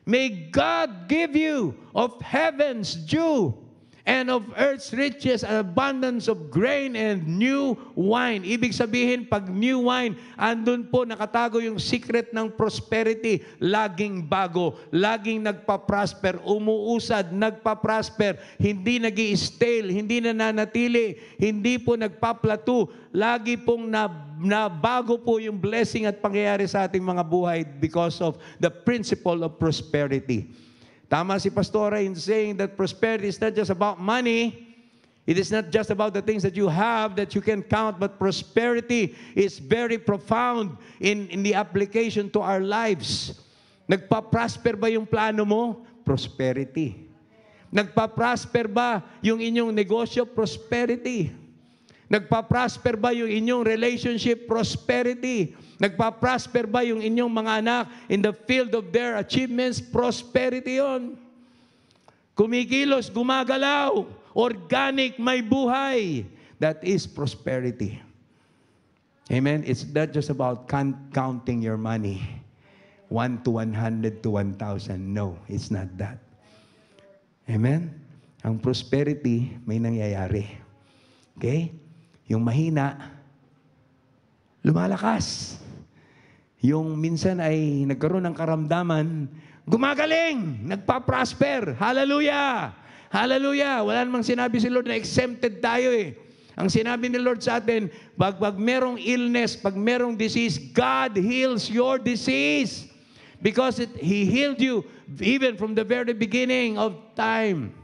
S1: May God give you of heaven's dew and of earth's riches, an abundance of grain and new wine. Ibig sabihin, pag new wine, andun po nakatago yung secret ng prosperity. Laging bago, laging nagpa-prosper, umuusad, nagpa-prosper, hindi nag-i-stale, hindi nananatili, hindi po nagpa-plateau. Lagi pong nabago po yung blessing at pangyayari sa ating mga buhay because of the principle of prosperity. Tama si Pastora in saying that prosperity is not just about money. It is not just about the things that you have that you can count, but prosperity is very profound in the application to our lives. Nagpa-prosper ba yung plano mo? Prosperity. Nagpa-prosper ba yung inyong negosyo? Prosperity. Nagpa-prosper ba yung inyong relationship? Prosperity. Nagpa-prosper ba yung inyong mga anak in the field of their achievements? Prosperity yon. Kumikilos, gumagalaw, organic, may buhay. That is prosperity. Amen? It's not just about counting your money. 1 to 100 to 1,000. No, it's not that. Amen? Ang prosperity, may nangyayari. Okay? Yung mahina, lumalakas. Yung minsan ay nagkaroon ng karamdaman, gumagaling, nagpa-prosper. Hallelujah! Hallelujah! Wala namang sinabi si Lord na exempted tayo eh. Ang sinabi ni Lord sa atin, pag merong illness, pag merong disease, God heals your disease. Because He healed you even from the very beginning of time.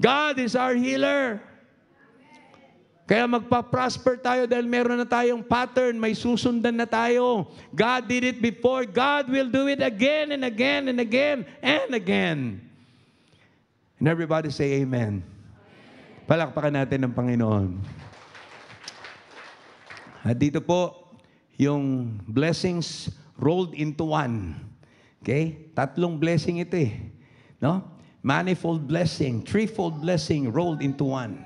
S1: God is our healer. Kaya magpa-prosper tayo dahil meron na tayong pattern, may susundan na tayo. God did it before, God will do it again and again and again and again. And everybody say amen. Palakpakan natin ng Panginoon. At dito po, yung blessings rolled into one. Okay? 3 blessing ito eh. No? Manifold blessing, threefold blessing rolled into one.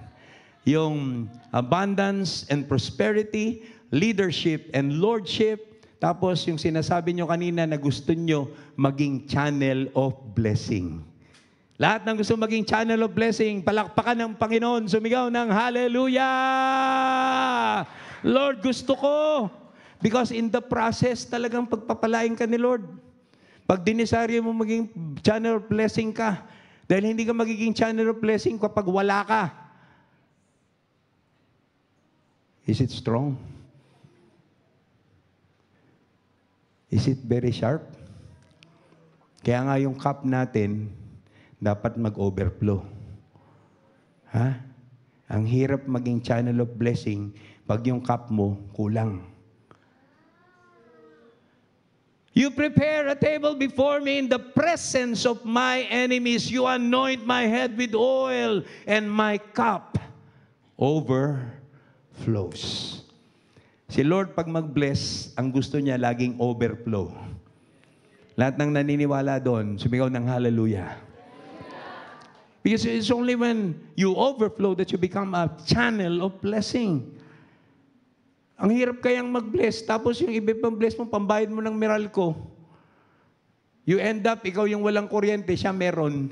S1: Yung abundance and prosperity, leadership and lordship, tapos yung sinasabi nyo kanina na gusto nyo maging channel of blessing. Lahat ng gusto maging channel of blessing, palakpakan ng Panginoon, sumigaw ng hallelujah! Lord, gusto ko. Because in the process, talagang pagpapalain ka ni Lord. Pag dinisaryo mo maging channel of blessing ka, dahil hindi ka magiging channel of blessing kapag wala ka. Is it strong? Is it very sharp? Kaya nga yung cup natin, dapat mag-overflow. Ha? Ang hirap maging channel of blessing pag yung cup mo kulang. You prepare a table before me in the presence of my enemies. You anoint my head with oil and my cup overflows. Si Lord, pag mag-bless, ang gusto niya laging overflow. Lahat ng naniniwala doon, sumigaw ng hallelujah. Because it's only when you overflow that you become a channel of blessing. Ang hirap kayang mag-bless, tapos yung iba pang bless mo, pambayad mo ng Meralco. You end up, ikaw yung walang kuryente, siya meron.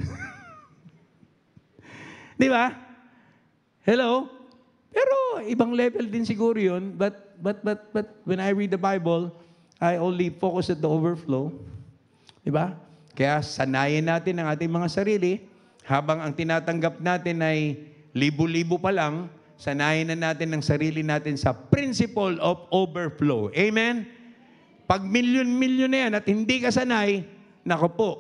S1: Di ba? Hello? Pero ibang level din siguro yun. But when I read the Bible, I only focus at the overflow. Di ba? Kaya sanayin natin ang ating mga sarili. Habang ang tinatanggap natin ay libo-libo pa lang, sanayin na natin ang sarili natin sa principle of overflow. Amen? Pag milyon-milyon na yan at hindi ka sanay, nako po,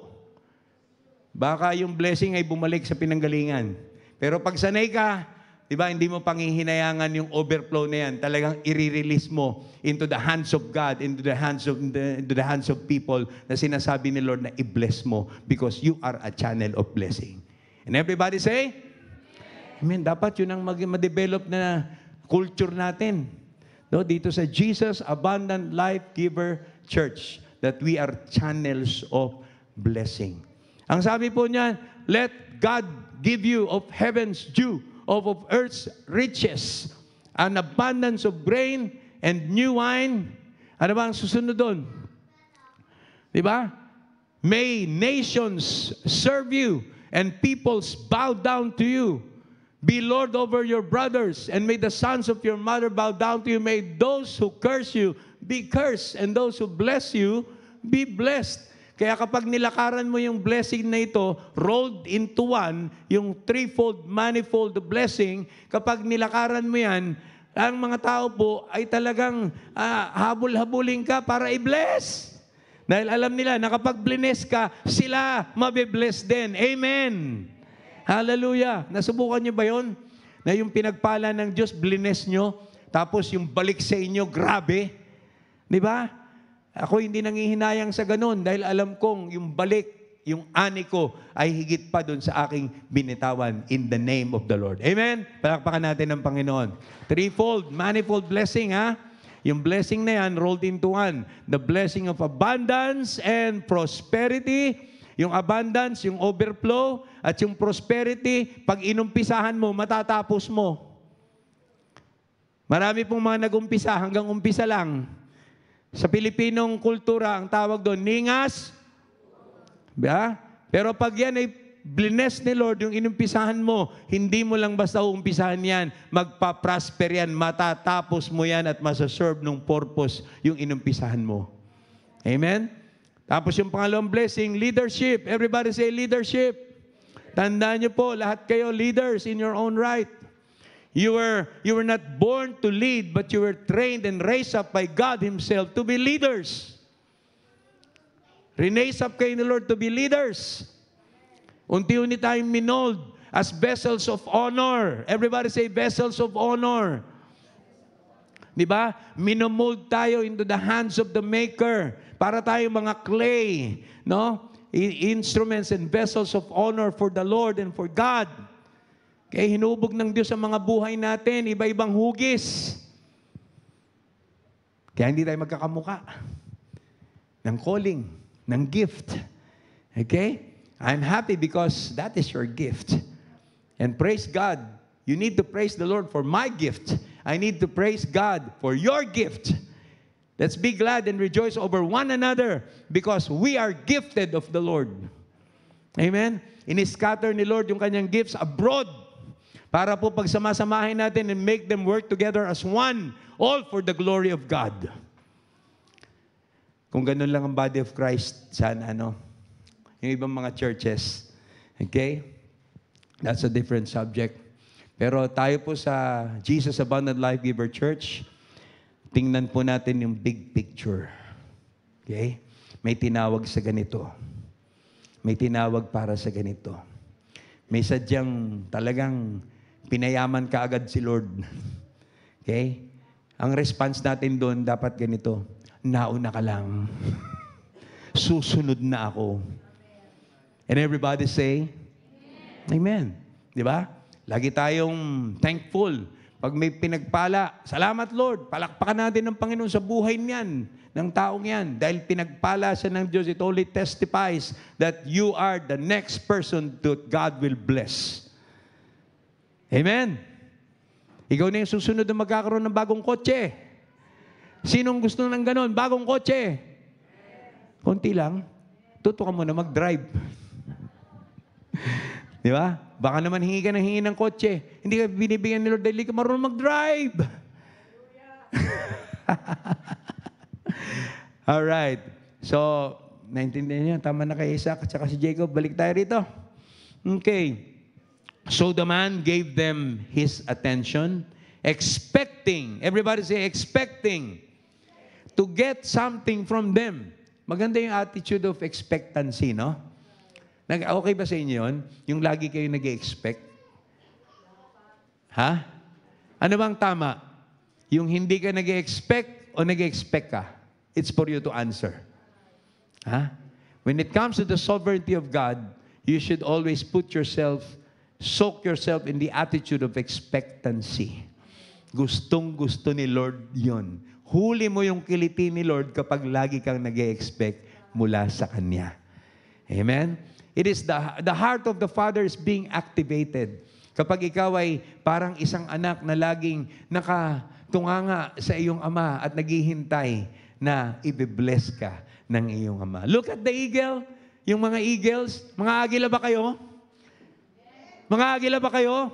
S1: baka yung blessing ay bumalik sa pinanggalingan. Pero pag sanay ka, di ba, hindi mo panghihinayangan yung overflow na yan. Talagang i-release mo into the hands of God, into the hands of people na sinasabi ni Lord na i-bless mo because you are a channel of blessing. And everybody say, Amen. Dapat yun ang ma-develop na culture natin. No, dito sa Jesus Abundant Life Giver Church, that we are channels of blessing. Ang sabi po niya, let God give you of heaven's dew, of earth's riches, an abundance of grain and new wine. Ano ba ang susunod doon? Di ba? May nations serve you and peoples bow down to you. Be Lord over your brothers, and may the sons of your mother bow down to you. May those who curse you be cursed, and those who bless you be blessed. Kaya kapag nilakaran mo yung blessing na ito, rolled into one, yung threefold, manifold blessing, kapag nilakaran mo yan, ang mga tao po ay talagang habol-habulin ka para i-bless. Dahil alam nila na kapag bless ka, sila mabibless din. Amen. Hallelujah. Nasubukan niyo ba yun? Na yung pinagpala ng Diyos, bless nyo, tapos yung balik sa inyo, grabe. Di ba? Ako hindi nangihinayang sa ganun dahil alam kong yung balik, yung ani ko ay higit pa dun sa aking binitawan in the name of the Lord. Amen? Palakpakan natin ng Panginoon. Threefold, manifold blessing, ha? Yung blessing na yan, rolled into one. The blessing of abundance and prosperity. Yung abundance, yung overflow, at yung prosperity, pag inumpisahan mo, matatapos mo. Marami pong mga nag-umpisa, hanggang umpisa lang. Sa Pilipinong kultura, ang tawag doon, ningas. Ba? Pero pag yan ay bless ni Lord, yung inumpisahan mo, hindi mo lang basta uumpisahan yan, magpa-prosper yan, matatapos mo yan at masaserve ng purpose yung inumpisahan mo. Amen? Tapos yung pangalawang blessing, leadership. Everybody say leadership. Tandaan niyo po, lahat kayo leaders in your own right. You were not born to lead, but you were trained and raised up by God Himself to be leaders. Rinaise up kayo ni Lord to be leaders. Unti-unti tayong minold as vessels of honor. Everybody say vessels of honor. Di ba? Minomold tayo into the hands of the Maker para tayo mga clay, no? Instruments and vessels of honor for the Lord and for God. Kaya hinubog ng Diyos ang mga buhay natin, iba-ibang hugis. Kaya hindi tayo magkakamuka ng calling, ng gift. Okay? I'm happy because that is your gift. And praise God. You need to praise the Lord for my gift. I need to praise God for your gift. Let's be glad and rejoice over one another because we are gifted of the Lord. Amen? Iniscatter ni Lord yung kanyang gifts abroad para po pagsamasamahin natin and make them work together as one, all for the glory of God. Kung ganun lang ang body of Christ, sana yung ibang mga churches. Okay? That's a different subject. Pero tayo po sa Jesus Abundant Life Giver Church, tingnan po natin yung big picture. Okay? May tinawag sa ganito. May tinawag para sa ganito. May sadyang talagang pinayaman ka agad si Lord. Okay? Ang response natin doon dapat ganito, nauna ka lang. Susunod na ako. And everybody say, Amen. Di ba? Lagi tayong thankful. Pag may pinagpala, salamat Lord, palakpakan natin ng Panginoon sa buhay niyan, ng taong yan. Dahil pinagpala siya ng Diyos, it only testifies that you are the next person that God will bless. Amen? Ikaw na yung susunod na magkakaroon ng bagong kotse. Sinong gusto ng ganon? Bagong kotse. Konti lang. Tuto ka muna mag-drive. Di ba? Baka naman hingi ka ng kotse. Hindi ka binibigyan ni Lord dahil hindi ka marunong mag-drive. Alright. So, naintindihan niyo. Tama na kay Isaac at saka si Jacob. Balik tayo rito. Okay. So the man gave them his attention, expecting, everybody say expecting, to get something from them. Maganda yung attitude of expectancy, no? Okay ba sa inyo yun? Yung lagi kayo nag-expect? Ha? Ano bang tama? Yung hindi ka nag-expect o nag-expect ka? It's for you to answer. Ha? When it comes to the sovereignty of God, you should always soak yourself in the attitude of expectancy. Gustong-gusto ni Lord yon. Huli mo yung kiliti ni Lord kapag lagi kang nag-expect mula sa Kanya. Amen? It is the heart of the Father is being activated. Kapag ikaw ay parang isang anak na laging nakatunganga sa iyong ama at naghihintay na i-bless ka ng iyong ama. Look at the eagle. Yung mga eagles. Mga agila ba kayo? Mga agila ba kayo?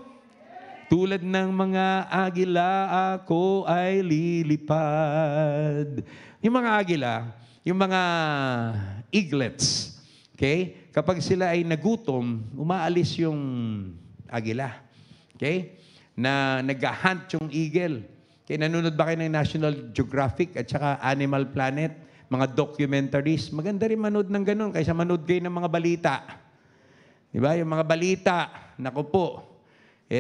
S1: Tulad ng mga agila, ako ay lilipad. Yung mga agila, yung mga eaglets, okay? Kapag sila ay nagutom, umaalis yung agila. Okay? Na nag-hunt yung eagle. Okay, nanonood ba kayo ng National Geographic at saka Animal Planet? Mga documentaries. Maganda rin manood ng ganun kaysa manood kayo ng mga balita. Diba? Yung mga balita, naku po,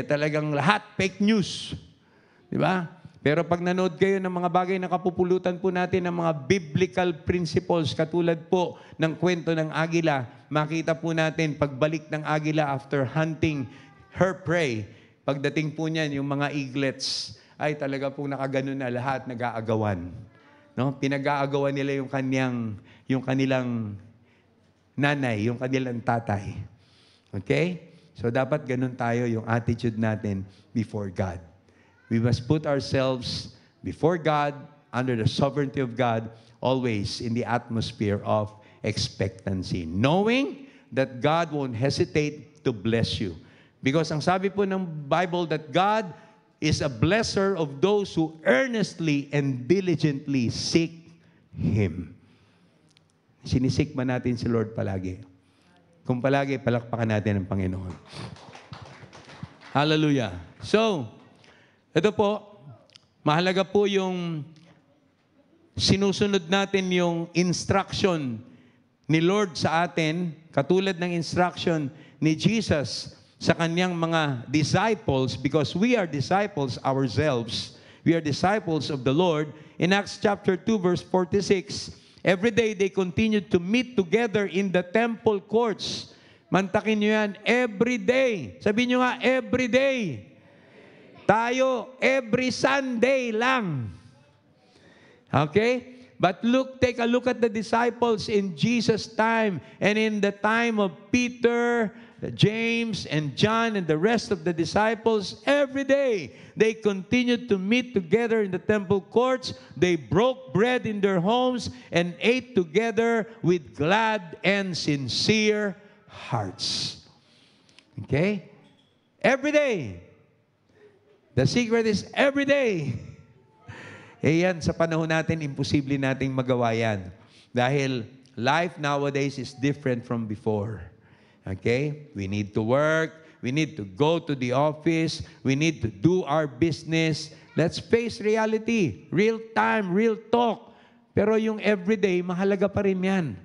S1: talagang lahat fake news. Diba? Pero pag nanood kayo ng mga bagay na kapupulutan po natin ng mga biblical principles, katulad po ng kwento ng agila, makita po natin pagbalik ng agila after hunting her prey, pagdating po niyan, yung mga eaglets, ay talaga pong nakaganon na lahat, nag-aagawan. No? Pinag-aagawan nila yung kanilang nanay, yung kanilang tatay. Okay? So dapat ganun tayo yung attitude natin before God. We must put ourselves before God, under the sovereignty of God, always in the atmosphere of expectancy. Knowing that God won't hesitate to bless you. Because ang sabi po ng Bible that God is a blesser of those who earnestly and diligently seek Him. Sinisik ba natin si Lord palagi? Kung palagi, palakpakan natin ang Panginoon. Hallelujah. So, ito po, mahalaga po yung sinusunod natin yung instruction ni Lord sa atin, katulad ng instruction ni Jesus sa kanyang mga disciples, because we are disciples ourselves. We are disciples of the Lord. In Acts chapter 2, verse 46, every day they continued to meet together in the temple courts. Mantakin nyo yan, every day. Sabihin nyo nga, every day. Tayo, every Sunday lang. Okay? But take a look at the disciples in Jesus' time and in the time of Peter, James, and John, and the rest of the disciples. Every day, they continued to meet together in the temple courts. They broke bread in their homes and ate together with glad and sincere hearts. Okay? Every day. The secret is every day. Yan, sa panahon natin, imposible nating magawa yan. Dahil life nowadays is different from before. Okay? We need to work. We need to go to the office. We need to do our business. Let's face reality. Real time, real talk. Pero yung everyday, mahalaga pa rin yan.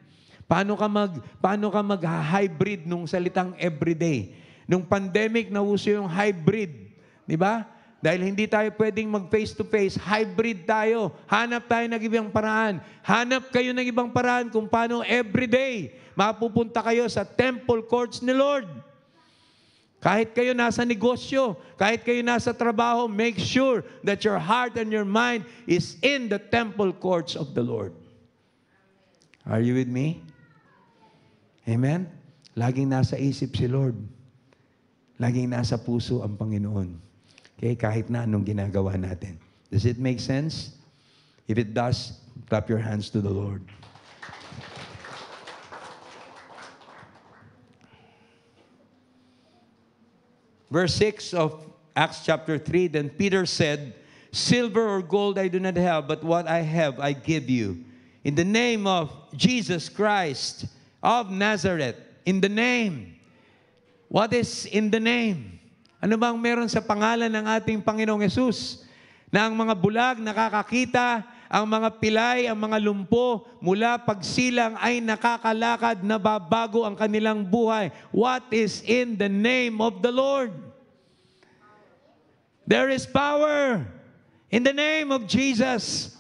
S1: Paano ka mag-hybrid nung salitang everyday? Nung pandemic, nauso yung hybrid. Di ba? Dahil hindi tayo pwedeng mag-face-to-face, hybrid tayo. Hanap tayo ng ibang paraan. Hanap kayo ng ibang paraan kung paano everyday mapupunta kayo sa temple courts ni Lord. Kahit kayo nasa negosyo, kahit kayo nasa trabaho, make sure that your heart and your mind is in the temple courts of the Lord. Are you with me? Amen? Laging nasa isip si Lord. Laging nasa puso ang Panginoon. Okay? Kahit na anong ginagawa natin. Does it make sense? If it does, clap your hands to the Lord. Verse 6 of Acts chapter 3, then Peter said, silver or gold I do not have, but what I have I give you. In the name of Jesus Christ of Nazareth. In the name. What is in the name? Ano bang meron sa pangalan ng ating Panginoong Yesus? Na ang mga bulag nakakakita, ang mga pilay, ang mga lumpo, mula pagsilang ay nakakalakad, nababago ang kanilang buhay. What is in the name of the Lord? There is power in the name of Jesus.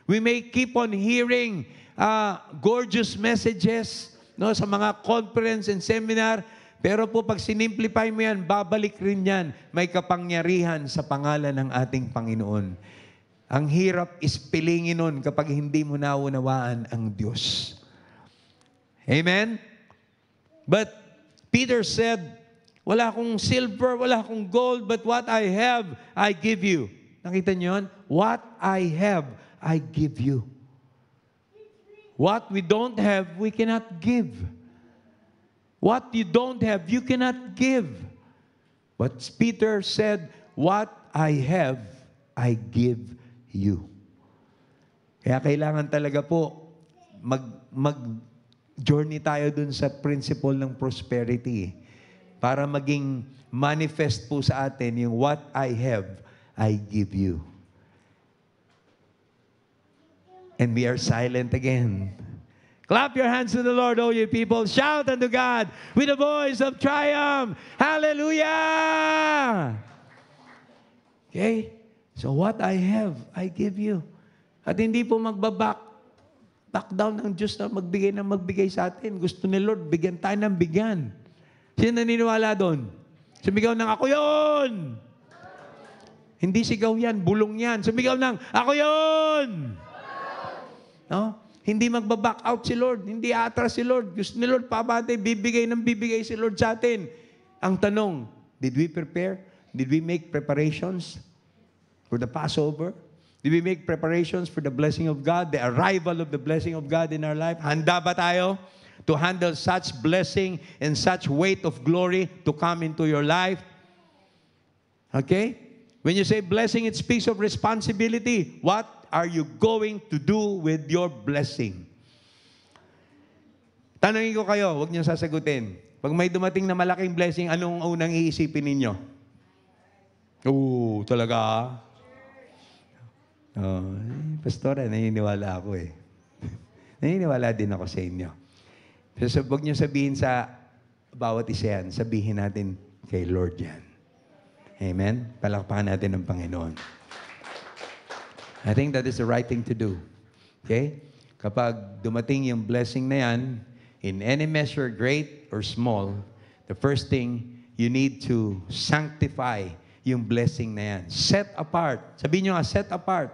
S1: We may keep on hearing gorgeous messages sa mga conference and seminar, pero po pag sinimplify mo yan, babalik rin yan. May kapangyarihan sa pangalan ng ating Panginoon. Ang hirap ispilingin nun kapag hindi mo naunawaan ang Diyos. Amen? But Peter said, wala akong silver, wala akong gold, but what I have, I give you. Nakita niyo yun? What I have, I give you. What we don't have, we cannot give. What you don't have, you cannot give. But Peter said, what I have, I give you. Kaya kailangan talaga po mag-journey tayo dun sa principle ng prosperity para maging manifest po sa atin yung what I have, I give you. And we are silent again. Clap your hands to the Lord, O ye people. Shout unto God with a voice of triumph. Hallelujah! Okay? So what I have, I give you. At hindi po back down ng Diyos na magbigay sa atin. Gusto ni Lord, bigyan tayo ng bigyan. Sino naniniwala doon? Sumigaw ng, ako yun! Hindi sigaw yan, bulong yan. Sumigaw ng, ako yun! No? Hindi magbaback out si Lord. Hindi atras si Lord. Gusto ni Lord, pabante, bibigay si Lord sa atin. Ang tanong, did we prepare? Did we make preparations for the Passover? Did we make preparations for the blessing of God, the arrival of the blessing of God in our life? Handa ba tayo to handle such blessing and such weight of glory to come into your life? Okay? When you say blessing, it speaks of responsibility. What are you going to do with your blessing? Tanungin ko kayo, huwag niyo sasagutin. Pag may dumating na malaking blessing, anong unang iisipin ninyo? Oo, talaga? Oh, pastora, naniniwala ako eh. Naniniwala din ako sa inyo. So, huwag niyo sabihin sa bawat isa yan, sabihin natin kay Lord yan. Amen? Palakpakan natin ng Panginoon. I think that is the right thing to do. Okay? Kapag dumating yung blessing na yan, in any measure, great or small, the first thing, you need to sanctify yung blessing na yan. Set apart. Sabihin nyo nga, set apart.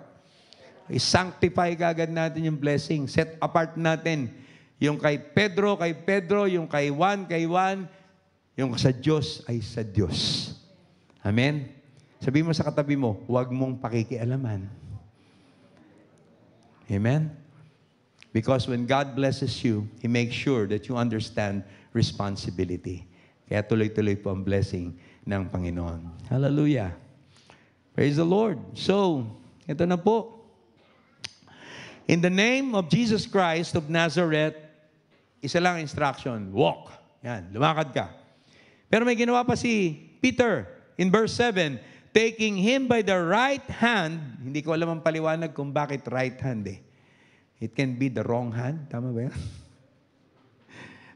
S1: I-sanctify kagad natin yung blessing. Set apart natin yung kay Pedro, yung kay Juan, yung sa Diyos ay sa Diyos. Amen? Sabihin mo sa katabi mo, huwag mong pakikialaman. Amen? Because when God blesses you, He makes sure that you understand responsibility. Kaya tuloy-tuloy po ang blessing ng Panginoon. Hallelujah. Praise the Lord. So, ito na po. In the name of Jesus Christ of Nazareth, isa lang instruction, walk. Yan, lumakad ka. Pero may ginawa pa si Peter in verse 7, taking him by the right hand, hindi ko alam ang paliwanag kung bakit right hand eh. It can be the wrong hand. Tama ba yan?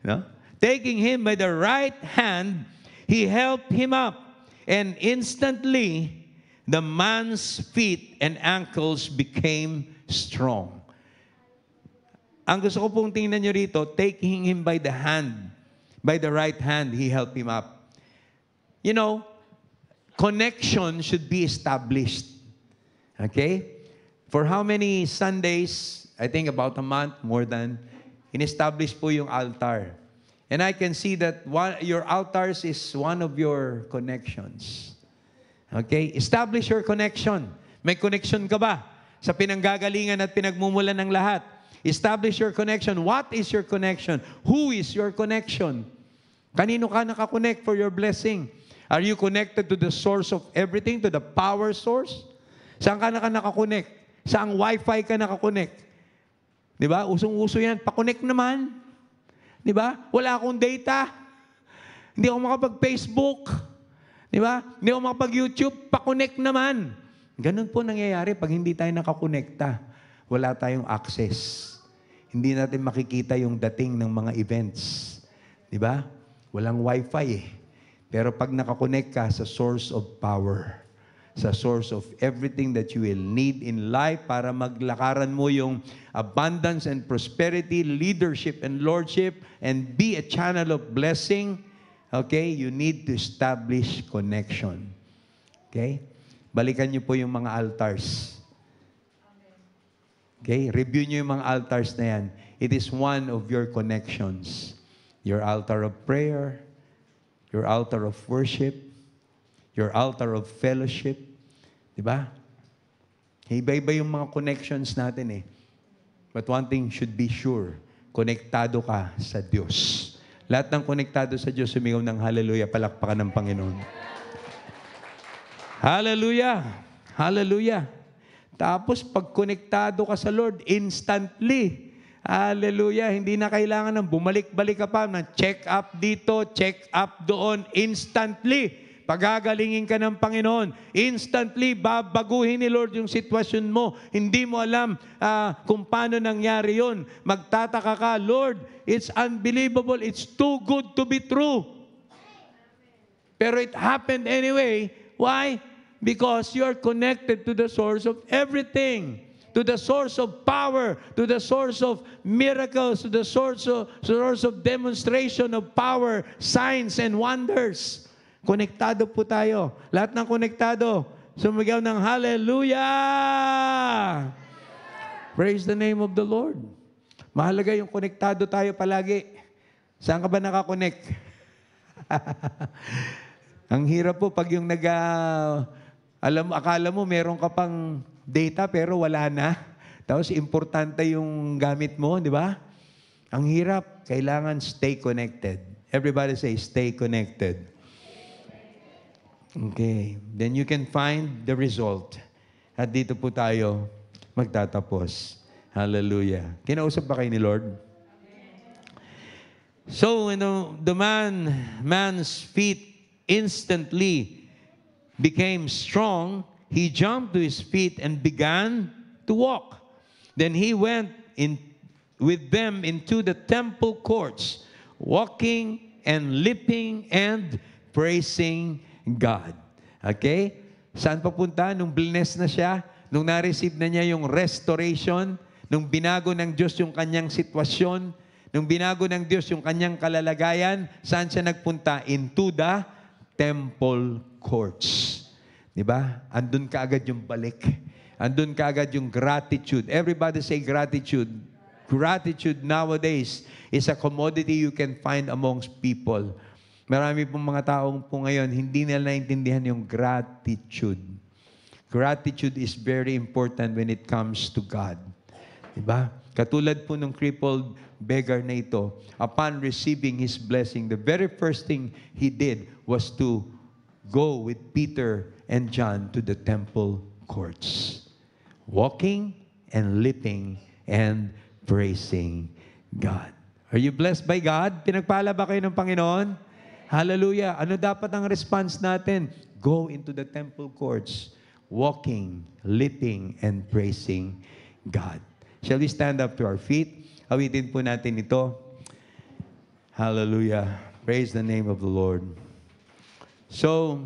S1: No? Taking him by the right hand, he helped him up. And instantly, the man's feet and ankles became strong. Ang gusto ko pong tingnan nyo rito, taking him by the hand, by the right hand, he helped him up. you know, connection should be established. Okay? For how many Sundays, I think about a month, more than, in-establish po yung altar. And I can see that your altars is one of your connections. Okay? Establish your connection. May connection ka ba sa pinanggagalingan at pinagmumulan ng lahat? Establish your connection. What is your connection? Who is your connection? Kanino ka nakakonect for your blessing? Are you connected to the source of everything, to the power source? Saan ka nakakonect? Saang Wi-Fi ka nakakonect? Di ba? Usong-uso yan. Pa-connect naman. Di ba? Wala akong data. Hindi ako makapag-Facebook. Di ba? Hindi ako makapag-YouTube. Pa-connect naman. Ganun po nangyayari pag hindi tayo nakakonekta. Wala tayong access. Hindi natin makikita yung dating ng mga events. Di ba? Walang Wi-Fi eh. Pero pag nakakonect ka sa source of power, sa source of everything that you will need in life para maglakaran mo yung abundance and prosperity, leadership and lordship, and be a channel of blessing, okay, you need to establish connection. Okay? Balikan niyo po yung mga altars. Okay? Review niyo yung mga altars na yan. It is one of your connections. Your altar of prayer, your altar of worship, your altar of fellowship. Diba? Iba-iba yung mga connections natin eh. But one thing should be sure, konektado ka sa Diyos. Lahat ng konektado sa Diyos, sumigaw ng hallelujah, palakpakan ng Panginoon. Hallelujah! Hallelujah! Tapos, pag konektado ka sa Lord, instantly, hallelujah, hindi na kailangan ng bumalik-balik ka pa, ng check up dito, check up doon, instantly. Pagagalingin ka ng Panginoon, instantly, babaguhin ni Lord yung sitwasyon mo. Hindi mo alam kung paano nangyari yun. Magtataka ka, Lord, it's unbelievable, it's too good to be true. Pero it happened anyway. Why? Because you're connected to the source of everything. To the source of power, to the source of miracles, to the source of demonstration of power, signs, and wonders. Konektado po tayo. Lahat ng konektado, sumigaw ng hallelujah! Praise the name of the Lord. Mahalaga yung konektado tayo palagi. Saan ka ba nakakonect? Ang hirap po pag yung akala mo meron ka pang data pero wala na. Tapos importante yung gamit mo, di ba? Ang hirap. Kailangan stay connected. Everybody say, stay connected. Okay. Then you can find the result. At dito po tayo magtatapos. Hallelujah. Kinausap ba kayo ni Lord? So, the man's feet instantly became strong. He jumped to his feet and began to walk. Then he went with them into the temple courts, walking and leaping and praising God. Okay? Saan papunta? Nung blessed na siya, nung na-receive na niya yung restoration, nung binago ng Diyos yung kanyang sitwasyon, nung binago ng Diyos yung kanyang kalalagayan, saan siya nagpunta? Into the temple courts. Diba? Andun ka agad yung balik. Andun ka agad yung gratitude. Everybody say gratitude. Gratitude nowadays is a commodity you can find amongst people. Marami pong mga taong po ngayon, hindi nila naintindihan yung gratitude. Gratitude is very important when it comes to God. Diba? Katulad po ng crippled beggar na ito, upon receiving his blessing, the very first thing he did was to go with Peter and John to the temple courts, walking and leaping and praising God. Are you blessed by God? Pinagpala ba kayo ng Panginoon? Hallelujah. Ano dapat ang response natin? Go into the temple courts, walking, leaping, and praising God. Shall we stand up to our feet? Awitin po natin ito. Hallelujah. Praise the name of the Lord. So,